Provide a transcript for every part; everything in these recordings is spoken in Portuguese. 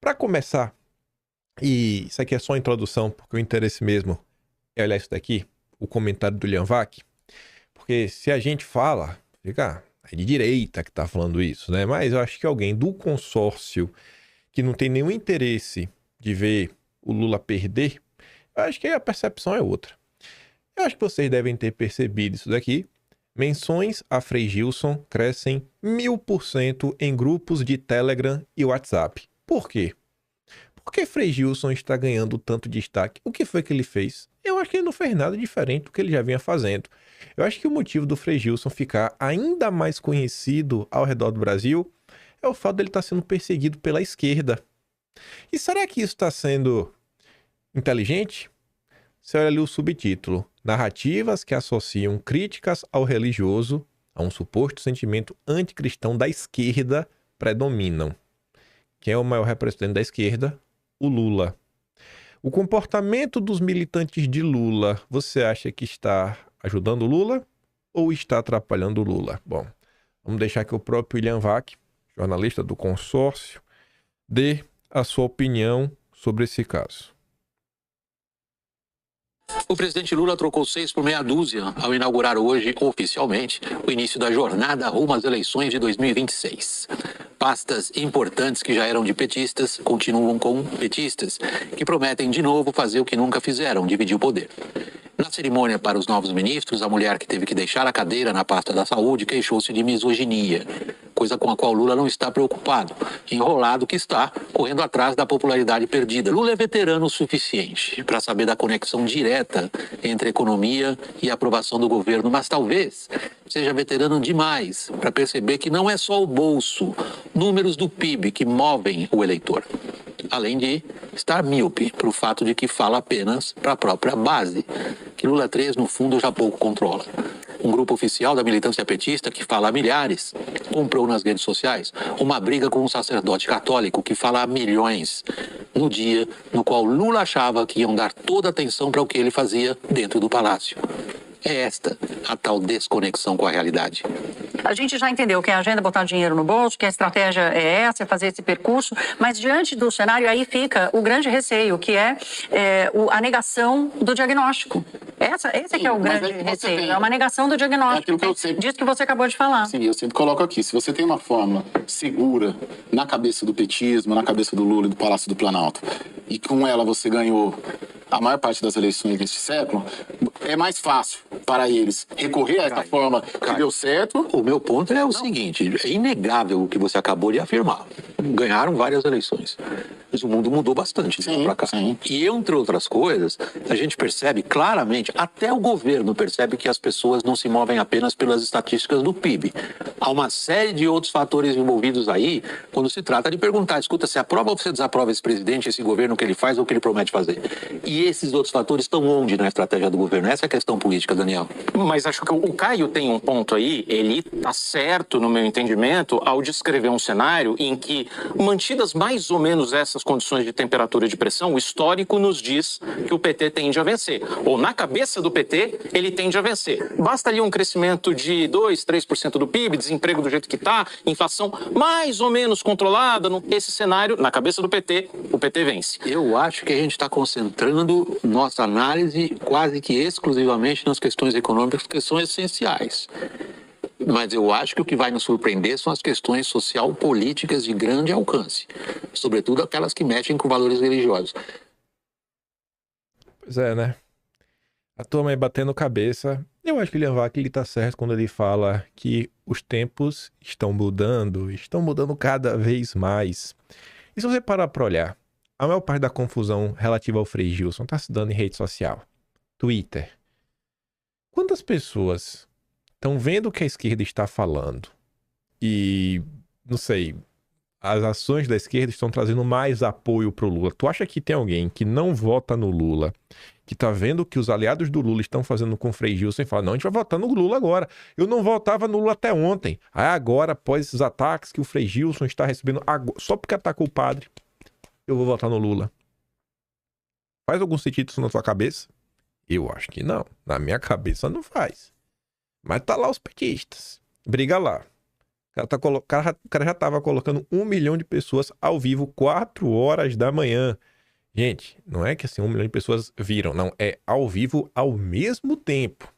Para começar, e isso aqui é só a introdução, porque o interesse mesmo é olhar isso daqui, o comentário do Lian Vac, porque se a gente fala, fica, é de direita que tá falando isso, né? Mas eu acho que alguém do consórcio que não tem nenhum interesse de ver o Lula perder, eu acho que a percepção é outra. Eu acho que vocês devem ter percebido isso daqui. Menções a Frei Gilson crescem 1000% em grupos de Telegram e WhatsApp. Por quê? Por que Frei Gilson está ganhando tanto destaque? O que foi que ele fez? Eu acho que ele não fez nada diferente do que ele já vinha fazendo. Eu acho que o motivo do Frei Gilson ficar ainda mais conhecido ao redor do Brasil é o fato dele estar sendo perseguido pela esquerda. E será que isso está sendo inteligente? Você olha ali o subtítulo: Narrativas que associam críticas ao religioso a um suposto sentimento anticristão da esquerda predominam. Quem é o maior representante da esquerda? O Lula. O comportamento dos militantes de Lula, você acha que está ajudando o Lula ou está atrapalhando o Lula? Bom, vamos deixar que o próprio William Vac, jornalista do consórcio, dê a sua opinião sobre esse caso. O presidente Lula trocou 6 por meia dúzia ao inaugurar hoje, oficialmente, o início da jornada rumo às eleições de 2026. Pastas importantes que já eram de petistas continuam com petistas, que prometem de novo fazer o que nunca fizeram, dividir o poder. Na cerimônia para os novos ministros, a mulher que teve que deixar a cadeira na pasta da saúde queixou-se de misoginia, coisa com a qual Lula não está preocupado, enrolado que está, correndo atrás da popularidade perdida. Lula é veterano o suficiente para saber da conexão direta entre economia e aprovação do governo, mas talvez seja veterano demais para perceber que não é só o bolso, números do PIB que movem o eleitor. Além de estar míope para o fato de que fala apenas para a própria base, que Lula 3, no fundo, já pouco controla. Um grupo oficial da militância petista, que fala a milhares, comprou nas redes sociais uma briga com um sacerdote católico que fala a milhões, no dia no qual Lula achava que iam dar toda a atenção para o que ele fazia dentro do palácio. É esta a tal desconexão com a realidade. A gente já entendeu que a agenda é botar dinheiro no bolso, que a estratégia é essa, é fazer esse percurso, mas diante do cenário aí fica o grande receio, que é a negação do diagnóstico. Esse que é o grande receio, é uma negação do diagnóstico. É aquilo que eu sempre... Disso que você acabou de falar. Sim, eu sempre coloco aqui, se você tem uma fórmula segura na cabeça do petismo, na cabeça do Lula e do Palácio do Planalto, e com ela você ganhou a maior parte das eleições deste século, é mais fácil para eles recorrer a essa forma que deu certo. O meu ponto é o seguinte, é inegável o que você acabou de afirmar. Ganharam várias eleições, mas o mundo mudou bastante de lá para cá. Sim. E, entre outras coisas, a gente percebe claramente, até o governo percebe que as pessoas não se movem apenas pelas estatísticas do PIB. Há uma série de outros fatores envolvidos aí, quando se trata de perguntar, escuta, você aprova ou você desaprova esse presidente, esse governo, o que ele faz ou o que ele promete fazer? E esses outros fatores estão onde na estratégia do governo? Essa é a questão política, Daniel. Mas acho que o Caio tem um ponto aí, ele está certo, no meu entendimento, ao descrever um cenário em que, mantidas mais ou menos essas condições de temperatura e de pressão, o histórico nos diz que o PT tende a vencer. Ou na cabeça do PT, ele tende a vencer. Basta ali um crescimento de 2, 3% do PIB, desemprego do jeito que está, inflação mais ou menos controlada. Esse cenário, na cabeça do PT, o PT vence. Eu acho que a gente está concentrando nossa análise quase que exclusivamente nas questões econômicas, que são essenciais. Mas eu acho que o que vai nos surpreender são as questões social-políticas de grande alcance, sobretudo aquelas que mexem com valores religiosos. Pois é, né? A turma aí batendo cabeça. Eu acho que o Lian Vac, ele tá certo quando ele fala que os tempos estão mudando cada vez mais. E se você parar pra olhar, a maior parte da confusão relativa ao Frei Gilson tá se dando em rede social. Twitter. Quantas pessoas estão vendo o que a esquerda está falando e, não sei, as ações da esquerda estão trazendo mais apoio pro Lula? Tu acha que tem alguém que não vota no Lula, que tá vendo que os aliados do Lula estão fazendo com o Frei Gilson e fala, não, a gente vai votar no Lula agora. Eu não votava no Lula até ontem. Aí agora, após esses ataques que o Frei Gilson está recebendo, só porque atacou o padre, eu vou votar no Lula. Faz algum sentido isso na tua cabeça? Eu acho que não. Na minha cabeça não faz. Mas tá lá os petistas. Briga lá. O cara já tava colocando 1 milhão de pessoas ao vivo, 4 horas da manhã. Gente, não é que assim 1 milhão de pessoas viram, não. É ao vivo ao mesmo tempo.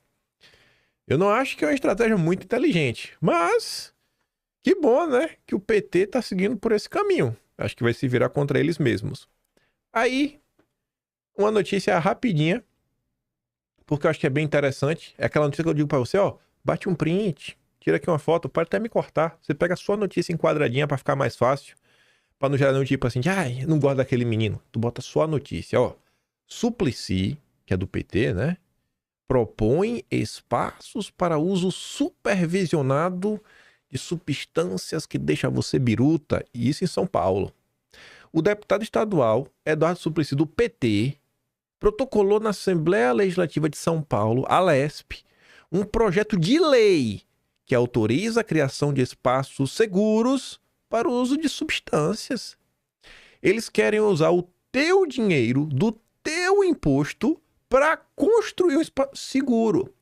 Eu não acho que é uma estratégia muito inteligente, mas que bom, né? Que o PT tá seguindo por esse caminho. Acho que vai se virar contra eles mesmos. Aí, uma notícia rapidinha, porque eu acho que é bem interessante. É aquela notícia que eu digo pra você, ó, bate um print, tira aqui uma foto, pode até me cortar. Você pega a sua notícia enquadradinha pra ficar mais fácil, pra não gerar nenhum tipo assim de, ai, não gosto daquele menino. Tu bota só a notícia, ó. Suplicy, que é do PT, né? Propõe espaços para uso supervisionado de substâncias que deixam você biruta, e isso em São Paulo. O deputado estadual Eduardo Suplicy, do PT, protocolou na Assembleia Legislativa de São Paulo, a LESP, um projeto de lei que autoriza a criação de espaços seguros para o uso de substâncias. Eles querem usar o teu dinheiro do teu imposto para construir um espaço seguro.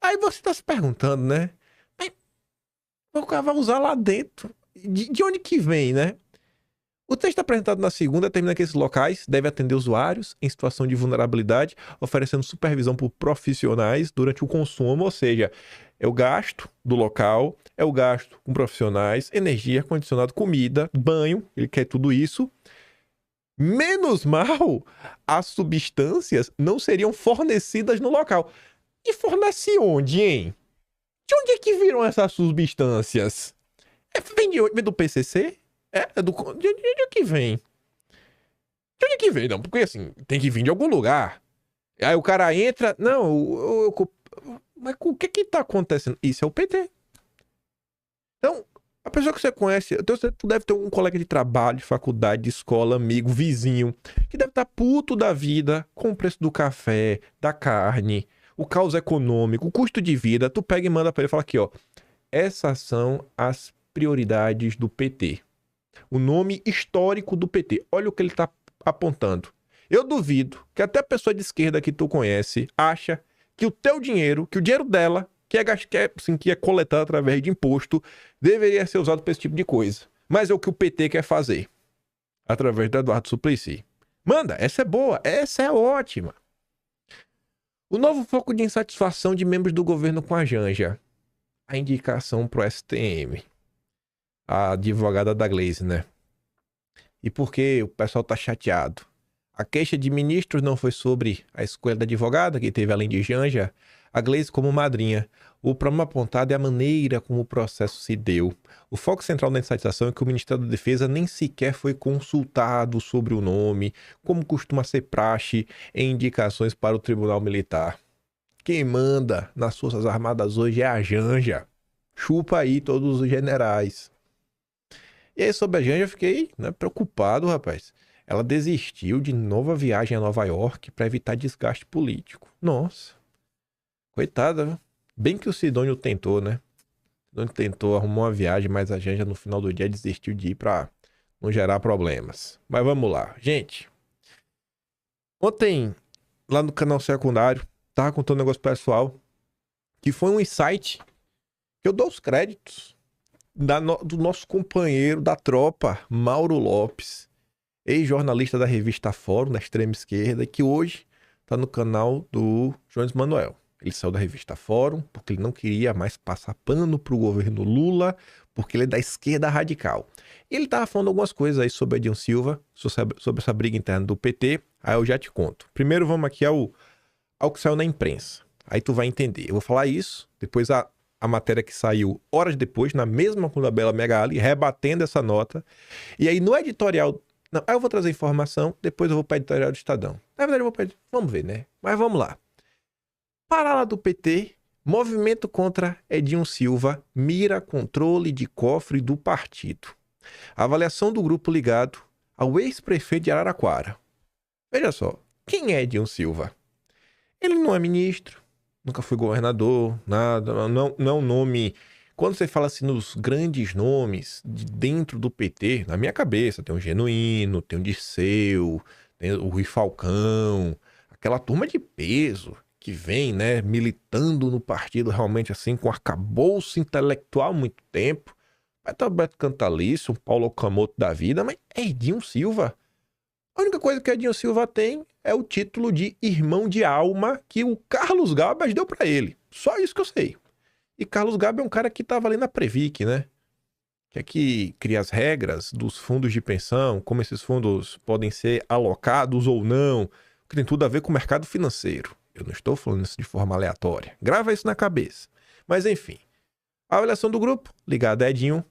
Aí você está se perguntando, né? Mas o cara vai usar lá dentro. De onde que vem, né? O texto apresentado na segunda termina que esses locais devem atender usuários em situação de vulnerabilidade, oferecendo supervisão por profissionais durante o consumo, ou seja, é o gasto do local, é o gasto com profissionais, energia, ar-condicionado, comida, banho, ele quer tudo isso. Menos mal, as substâncias não seriam fornecidas no local. E fornece onde, hein? De onde é que viram essas substâncias? Vem do PCC? De onde é que vem? De onde é que vem? Não, porque assim, tem que vir de algum lugar. Aí o cara entra... Não, mas o que que tá acontecendo? Isso é o PT. Então, a pessoa que você conhece... Tu deve ter um colega de trabalho, de faculdade, de escola, amigo, vizinho, que deve estar puto da vida com o preço do café, da carne, o caos econômico, o custo de vida. Tu pega e manda pra ele e fala aqui, ó. Essas são as prioridades do PT. O nome histórico do PT. Olha o que ele tá apontando. Eu duvido que até a pessoa de esquerda que tu conhece acha que o teu dinheiro, que o dinheiro dela, que é coletado através de imposto, deveria ser usado para esse tipo de coisa. Mas é o que o PT quer fazer. Através do Eduardo Suplicy. Manda, essa é boa, essa é ótima. O novo foco de insatisfação de membros do governo com a Janja. A indicação pro STM. A advogada da Glaze, né? E por que o pessoal tá chateado? A queixa de ministros não foi sobre a escolha da advogada, que teve além de Janja, a Glaze como madrinha. O problema apontado é a maneira como o processo se deu. O foco central da insatisfação é que o Ministério da Defesa nem sequer foi consultado sobre o nome, como costuma ser praxe em indicações para o Tribunal Militar. Quem manda nas Forças Armadas hoje é a Janja. Chupa aí todos os generais. E aí, sobre a Janja, eu fiquei preocupado, rapaz. Ela desistiu de nova viagem a Nova York para evitar desgaste político. Nossa. Coitada, viu? Bem que o Sidônio tentou, né? O Sidônio tentou arrumar uma viagem, mas a Janja no final do dia desistiu de ir para não gerar problemas. Mas vamos lá. Gente, ontem, lá no canal secundário, tava contando um negócio pessoal, que foi um insight que eu dou os créditos do nosso companheiro da tropa, Mauro Lopes, ex-jornalista da revista Fórum, da extrema esquerda, que hoje está no canal do Jones Manuel. Ele saiu da revista Fórum porque ele não queria mais passar pano pro governo Lula, porque ele é da esquerda radical. E ele estava falando algumas coisas aí sobre Edinho Silva, sobre essa briga interna do PT, aí eu já te conto. Primeiro vamos aqui ao que saiu na imprensa. Aí tu vai entender. Eu vou falar isso, depois a matéria que saiu horas depois, na mesma com a Bela Megali, rebatendo essa nota. E aí no editorial... Não, aí eu vou trazer informação, depois eu vou para o editorial do Estadão. Na verdade eu vou para... Vamos ver, né? Mas vamos lá. Paralela do PT, movimento contra Edinho Silva mira controle de cofre do partido. Avaliação do grupo ligado ao ex-prefeito de Araraquara. Veja só, quem é Edinho Silva? Ele não é ministro, nunca foi governador, nada, não é um nome... Quando você fala assim nos grandes nomes de dentro do PT, na minha cabeça tem o Genuíno, tem o Dirceu, tem o Rui Falcão, aquela turma de peso que vem, né, militando no partido realmente assim com arcabouço intelectual há muito tempo. Beto Alberto Cantalice, um Paulo Okamoto da vida, mas é Edinho Silva. A única coisa que Edinho Silva tem é o título de irmão de alma que o Carlos Gabas deu pra ele. Só isso que eu sei. E Carlos Gabas é um cara que tava ali na Previc, né? Que é que cria as regras dos fundos de pensão, como esses fundos podem ser alocados ou não, que tem tudo a ver com o mercado financeiro. Eu não estou falando isso de forma aleatória. Grava isso na cabeça. Mas enfim, a avaliação do grupo, ligada a Edinho,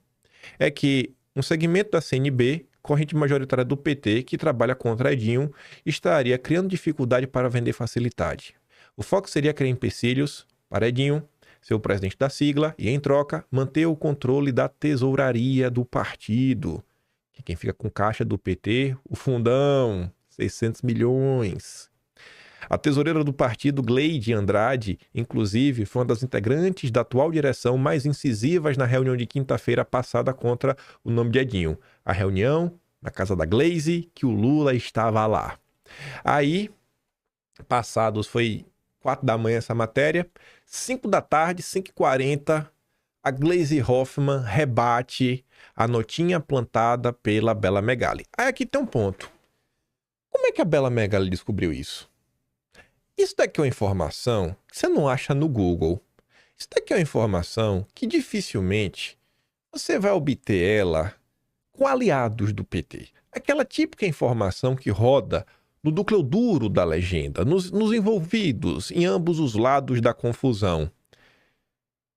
é que um segmento da CNB, corrente majoritária do PT, que trabalha contra Edinho, estaria criando dificuldade para vender facilidade. O foco seria criar empecilhos para Edinho, ser o presidente da sigla, e, em troca, manter o controle da tesouraria do partido. Quem fica com caixa do PT, o fundão, 600 milhões. A tesoureira do partido, Gleide Andrade, inclusive, foi uma das integrantes da atual direção mais incisivas na reunião de quinta-feira passada contra o nome de Edinho. A reunião na casa da Glaze, que o Lula estava lá. Aí, passados, foi 4 da manhã essa matéria, 5 da tarde, 5h40, a Gleisi Hoffmann rebate a notinha plantada pela Bela Megali. Aí aqui tem um ponto. Como é que a Bela Megali descobriu isso? Isso daqui é uma informação que você não acha no Google. Isso daqui é uma informação que dificilmente você vai obter ela com aliados do PT. Aquela típica informação que roda no núcleo duro da legenda, nos envolvidos em ambos os lados da confusão.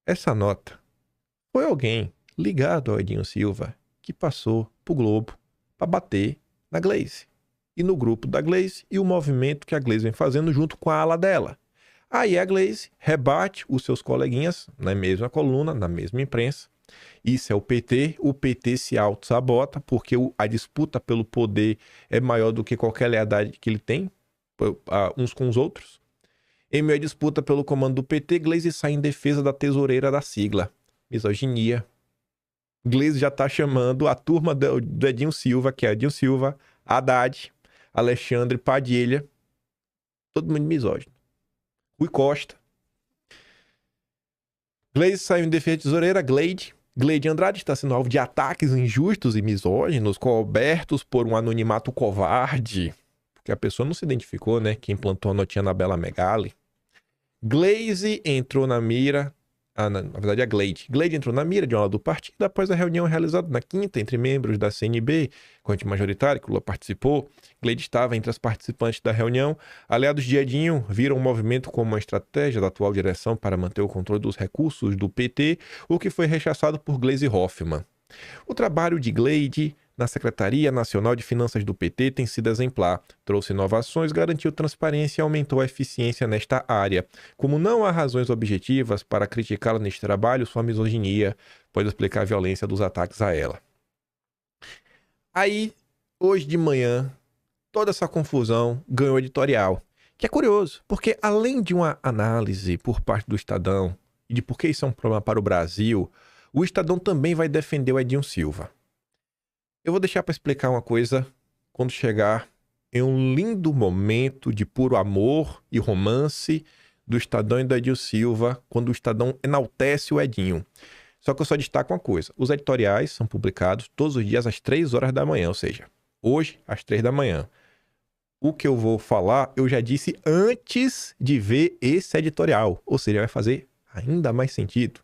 Essa nota foi alguém ligado ao Edinho Silva que passou pro Globo para bater na Glaze. E no grupo da Glaze e o movimento que a Glaze vem fazendo junto com a ala dela. Aí a Glaze rebate os seus coleguinhas na mesma coluna, na mesma imprensa. Isso é o PT se auto-sabota porque a disputa pelo poder é maior do que qualquer lealdade que ele tem uns com os outros. Em meio à disputa pelo comando do PT, Glaze sai em defesa da tesoureira da sigla. Misoginia. Glaze já tá chamando a turma do Edinho Silva, que é Edinho Silva, Haddad, Alexandre Padilha, todo mundo misógino. Rui Costa. Glaze saiu em defesa da tesoureira, Gleide Andrade está sendo alvo de ataques injustos e misóginos, cobertos por um anonimato covarde, porque a pessoa não se identificou, né? Quem plantou a notinha na Bela Megali. Glaze entrou na mira, na verdade a Gleide entrou na mira de uma ala do partido após a reunião realizada na quinta entre membros da CNB, corrente majoritária, que o Lula participou. Gleide estava entre as participantes da reunião. Aliados de Edinho viram o movimento como uma estratégia da atual direção para manter o controle dos recursos do PT, o que foi rechaçado por Gleisi Hoffmann. O trabalho de Gleide na Secretaria Nacional de Finanças do PT tem sido exemplar. Trouxe inovações, garantiu transparência e aumentou a eficiência nesta área. Como não há razões objetivas para criticá-la neste trabalho, sua misoginia pode explicar a violência dos ataques a ela. Aí, hoje de manhã, toda essa confusão ganhou editorial. Que é curioso, porque além de uma análise por parte do Estadão e de por que isso é um problema para o Brasil, o Estadão também vai defender o Edinho Silva. Eu vou deixar para explicar uma coisa quando chegar em um lindo momento de puro amor e romance do Estadão e do Edinho Silva, quando o Estadão enaltece o Edinho. Só que eu só destaco uma coisa. Os editoriais são publicados todos os dias às 3 horas da manhã, ou seja, hoje às 3 da manhã. O que eu vou falar, eu já disse antes de ver esse editorial. Ou seja, vai fazer ainda mais sentido.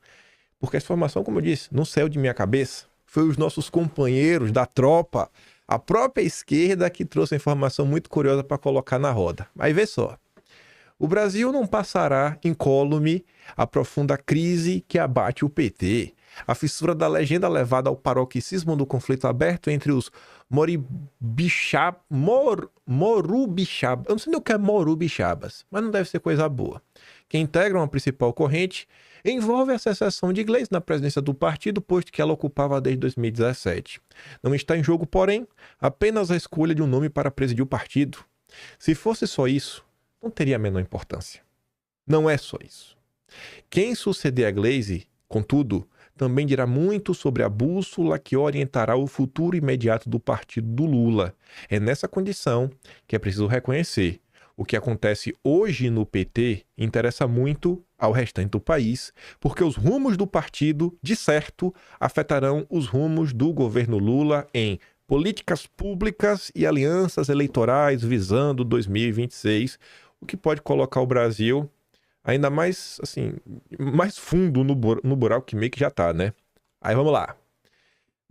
Porque essa informação, como eu disse, não saiu de minha cabeça. Foi os nossos companheiros da tropa, a própria esquerda, que trouxe a informação muito curiosa para colocar na roda. Mas vê só. O Brasil não passará incólume a profunda crise que abate o PT. A fissura da legenda levada ao paroxismo do conflito aberto entre os morubixabas. Eu não sei nem o que é morubixabas, mas não deve ser coisa boa. Que integram a principal corrente envolve a secessão de Gleisi na presidência do partido, posto que ela ocupava desde 2017. Não está em jogo, porém, apenas a escolha de um nome para presidir o partido. Se fosse só isso, não teria a menor importância. Não é só isso. Quem suceder a Gleisi, contudo, também dirá muito sobre a bússola que orientará o futuro imediato do partido do Lula. É nessa condição que é preciso reconhecer. o que acontece hoje no PT interessa muito ao restante do país, porque os rumos do partido, de certo, afetarão os rumos do governo Lula em políticas públicas e alianças eleitorais visando 2026, o que pode colocar o Brasil ainda mais, assim, mais fundo no buraco que meio que já tá, né? Aí vamos lá.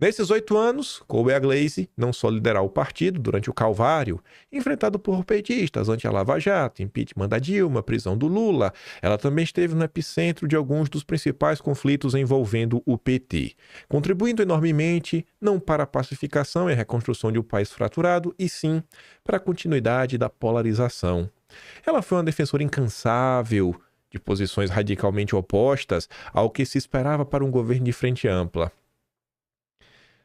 Nesses 8 anos, coube a Gleisi não só liderar o partido durante o calvário, enfrentado por petistas ante a Lava Jato, impeachment da Dilma, prisão do Lula, ela também esteve no epicentro de alguns dos principais conflitos envolvendo o PT, contribuindo enormemente não para a pacificação e a reconstrução de um país fraturado, e sim para a continuidade da polarização. Ela foi uma defensora incansável de posições radicalmente opostas ao que se esperava para um governo de frente ampla.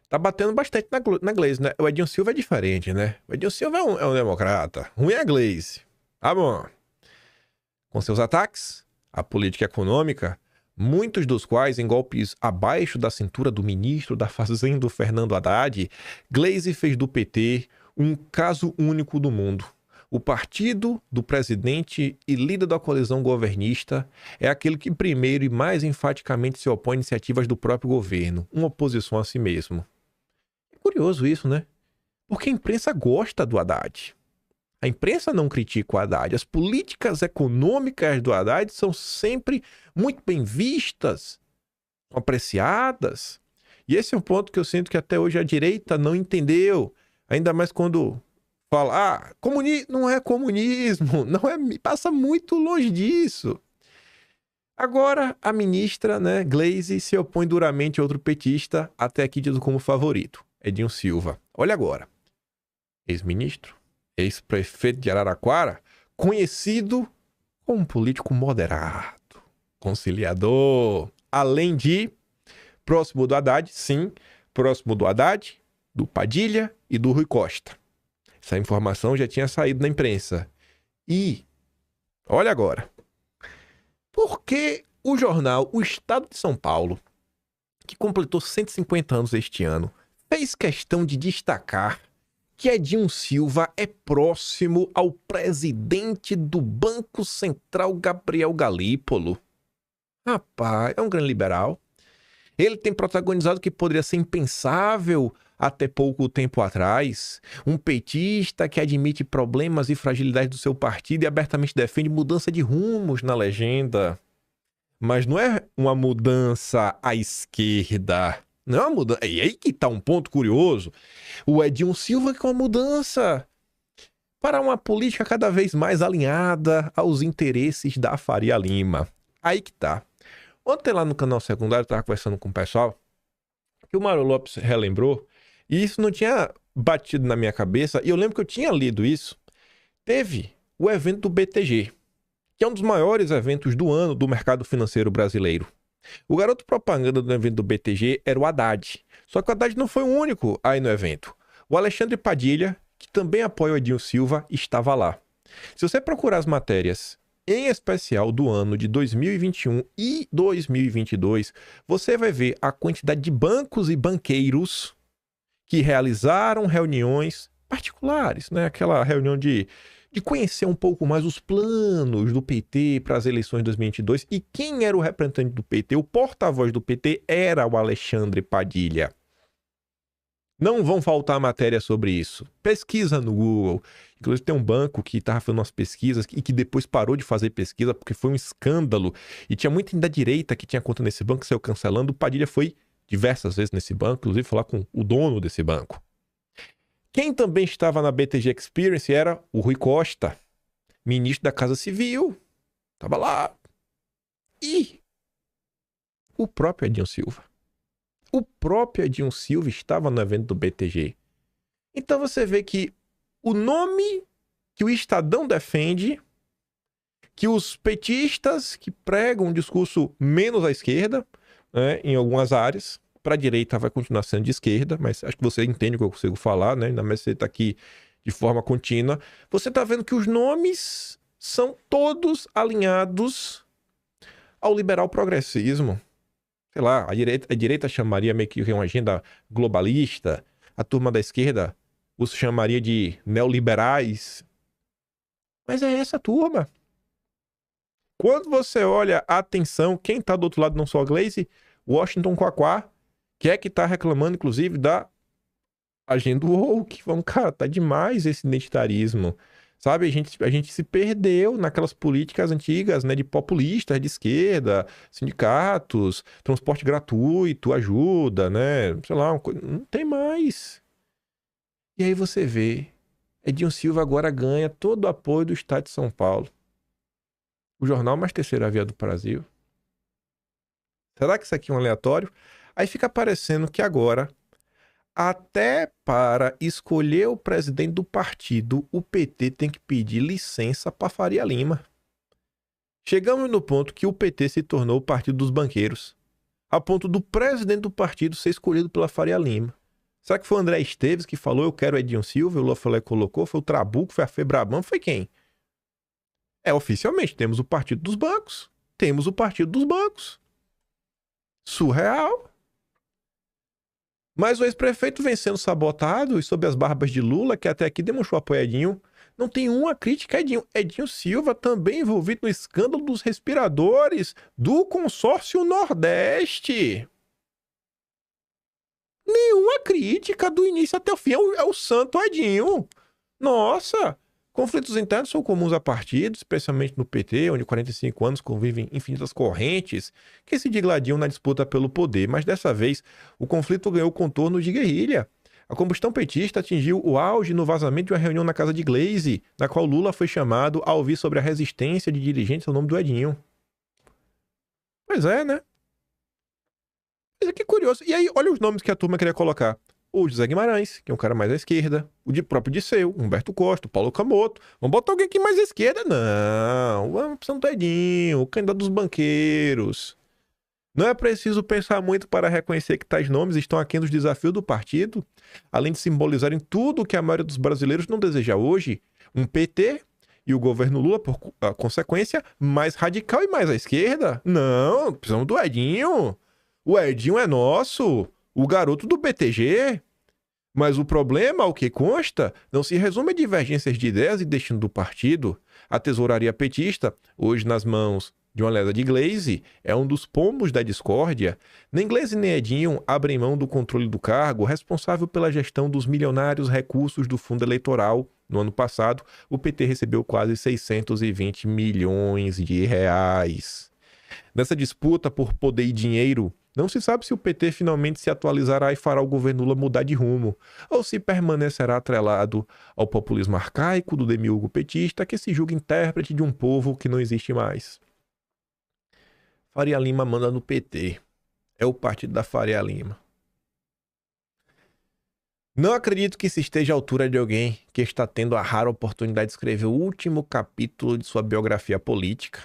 Tá batendo bastante na Gleisi, né? O Edinho Silva é diferente, né? O Edinho Silva é um democrata. Ruim é a Gleisi. Tá bom. Com seus ataques, a política econômica, muitos dos quais em golpes abaixo da cintura do ministro da Fazenda, Fernando Haddad, Gleisi fez do PT um caso único do mundo. O partido do presidente e líder da coalizão governista é aquele que primeiro e mais enfaticamente se opõe a iniciativas do próprio governo, uma oposição a si mesmo. É curioso isso, né? Porque a imprensa gosta do Haddad. A imprensa não critica o Haddad. As políticas econômicas do Haddad são sempre muito bem vistas, apreciadas. E esse é um ponto que eu sinto que até hoje a direita não entendeu. Ainda mais quando fala, não é comunismo, não é, passa muito longe disso. Agora, a ministra, né, Gleisi, se opõe duramente a outro petista, até aqui tido como favorito, Edinho Silva. Olha agora, ex-ministro, ex-prefeito de Araraquara, conhecido como um político moderado, conciliador, além de próximo do Haddad, sim, próximo do Haddad, do Padilha e do Rui Costa. Essa informação já tinha saído na imprensa. E, olha agora, por que o jornal O Estado de São Paulo, que completou 150 anos este ano, fez questão de destacar que Edinho Silva é próximo ao presidente do Banco Central, Gabriel Galípolo? Rapaz, é um grande liberal. Ele tem protagonizado o que poderia ser impensável até pouco tempo atrás, um petista que admite problemas e fragilidades do seu partido e abertamente defende mudança de rumos na legenda. Mas não é uma mudança à esquerda. Não é uma mudança. E aí que tá um ponto curioso. O Edinho Silva que é uma mudança para uma política cada vez mais alinhada aos interesses da Faria Lima. Aí que tá. Ontem lá no canal secundário eu tava conversando com o pessoal que o Mário Lopes relembrou. E isso não tinha batido na minha cabeça. E eu lembro que eu tinha lido isso. Teve o evento do BTG, que é um dos maiores eventos do ano do mercado financeiro brasileiro. O garoto propaganda do evento do BTG era o Haddad. Só que o Haddad não foi o único aí no evento. O Alexandre Padilha, que também apoia o Edinho Silva, estava lá. Se você procurar as matérias, em especial do ano de 2021 e 2022, você vai ver a quantidade de bancos e banqueiros que realizaram reuniões particulares, né? Aquela reunião de conhecer um pouco mais os planos do PT para as eleições de 2022. E quem era o representante do PT, o porta-voz do PT, era o Alexandre Padilha. Não vão faltar matérias sobre isso. Pesquisa no Google. Inclusive tem um banco que estava fazendo umas pesquisas e que depois parou de fazer pesquisa porque foi um escândalo. E tinha muita gente da direita que tinha conta nesse banco, saiu cancelando. O Padilha foi diversas vezes nesse banco, inclusive falar com o dono desse banco. Quem também estava na BTG Experience era o Rui Costa, ministro da Casa Civil. Estava lá. E o próprio Edinho Silva. O próprio Edinho Silva estava no evento do BTG. Então você vê que o nome que o Estadão defende, que os petistas que pregam um discurso menos à esquerda, né, em algumas áreas, para a direita vai continuar sendo de esquerda, mas acho que você entende o que eu consigo falar, né? Ainda mais você está aqui de forma contínua. Você está vendo que os nomes são todos alinhados ao liberal progressismo. Sei lá, a direita chamaria meio que uma agenda globalista, a turma da esquerda os chamaria de neoliberais. Mas é essa turma. Quando você olha a atenção, quem tá do outro lado não só a Glaze, Washington Quaquá, que é que tá reclamando, inclusive, da agenda woke. Vamos, cara, tá demais esse identitarismo. Sabe, a gente se perdeu naquelas políticas antigas, né, de populistas de esquerda, sindicatos, transporte gratuito, ajuda, né, sei lá, não tem mais. E aí você vê, Edinho Silva agora ganha todo o apoio do Estado de São Paulo. O jornal mais terceira via do Brasil. Será que isso aqui é um aleatório? Aí fica parecendo que agora, até para escolher o presidente do partido, o PT tem que pedir licença para Faria Lima. Chegamos no ponto que o PT se tornou o partido dos banqueiros, a ponto do presidente do partido ser escolhido pela Faria Lima. Será que foi o André Esteves que falou, eu quero Edinho Silva, o Lula falou e colocou? Foi o Trabuco, foi a Febraban, foi quem? Oficialmente, temos o partido dos bancos. Temos o partido dos bancos. Surreal. Mas o ex-prefeito vem sendo sabotado e sob as barbas de Lula, que até aqui demonstrou apoio a Edinho, não tem uma crítica a Edinho. Edinho Silva também envolvido no escândalo dos respiradores do consórcio Nordeste. Nenhuma crítica do início até o fim. É o santo Edinho. Nossa! Conflitos internos são comuns a partidos, especialmente no PT, onde 45 anos convivem infinitas correntes que se digladiam na disputa pelo poder, mas dessa vez o conflito ganhou contorno de guerrilha. A combustão petista atingiu o auge no vazamento de uma reunião na casa de Glaze, na qual Lula foi chamado a ouvir sobre a resistência de dirigentes ao nome do Edinho. Pois é, né? Mas é que curioso. E aí, olha os nomes que a turma queria colocar. O José Guimarães, que é um cara mais à esquerda. O de próprio Disseu, Humberto Costa, Paulo Camoto. Vamos botar alguém aqui mais à esquerda? Não. Vamos para Santo Edinho, o candidato dos banqueiros. Não é preciso pensar muito para reconhecer que tais nomes estão aquém dos desafios do partido, além de simbolizarem tudo o que a maioria dos brasileiros não deseja hoje. Um PT e o governo Lula, por consequência, mais radical e mais à esquerda. Não, precisamos do Edinho. O Edinho é nosso. O garoto do BTG. Mas o problema, ao que consta, não se resume a divergências de ideias e destino do partido. A tesouraria petista, hoje nas mãos de uma leda de Glaze, é um dos pombos da discórdia. Nem Glaze nem Edinho abrem mão do controle do cargo, responsável pela gestão dos milionários recursos do fundo eleitoral. No ano passado, o PT recebeu quase 620 milhões de reais. Nessa disputa por poder e dinheiro, não se sabe se o PT finalmente se atualizará e fará o governo Lula mudar de rumo, ou se permanecerá atrelado ao populismo arcaico do demiurgo petista que se julga intérprete de um povo que não existe mais. Faria Lima manda no PT. É o partido da Faria Lima. Não acredito que se esteja à altura de alguém que está tendo a rara oportunidade de escrever o último capítulo de sua biografia política.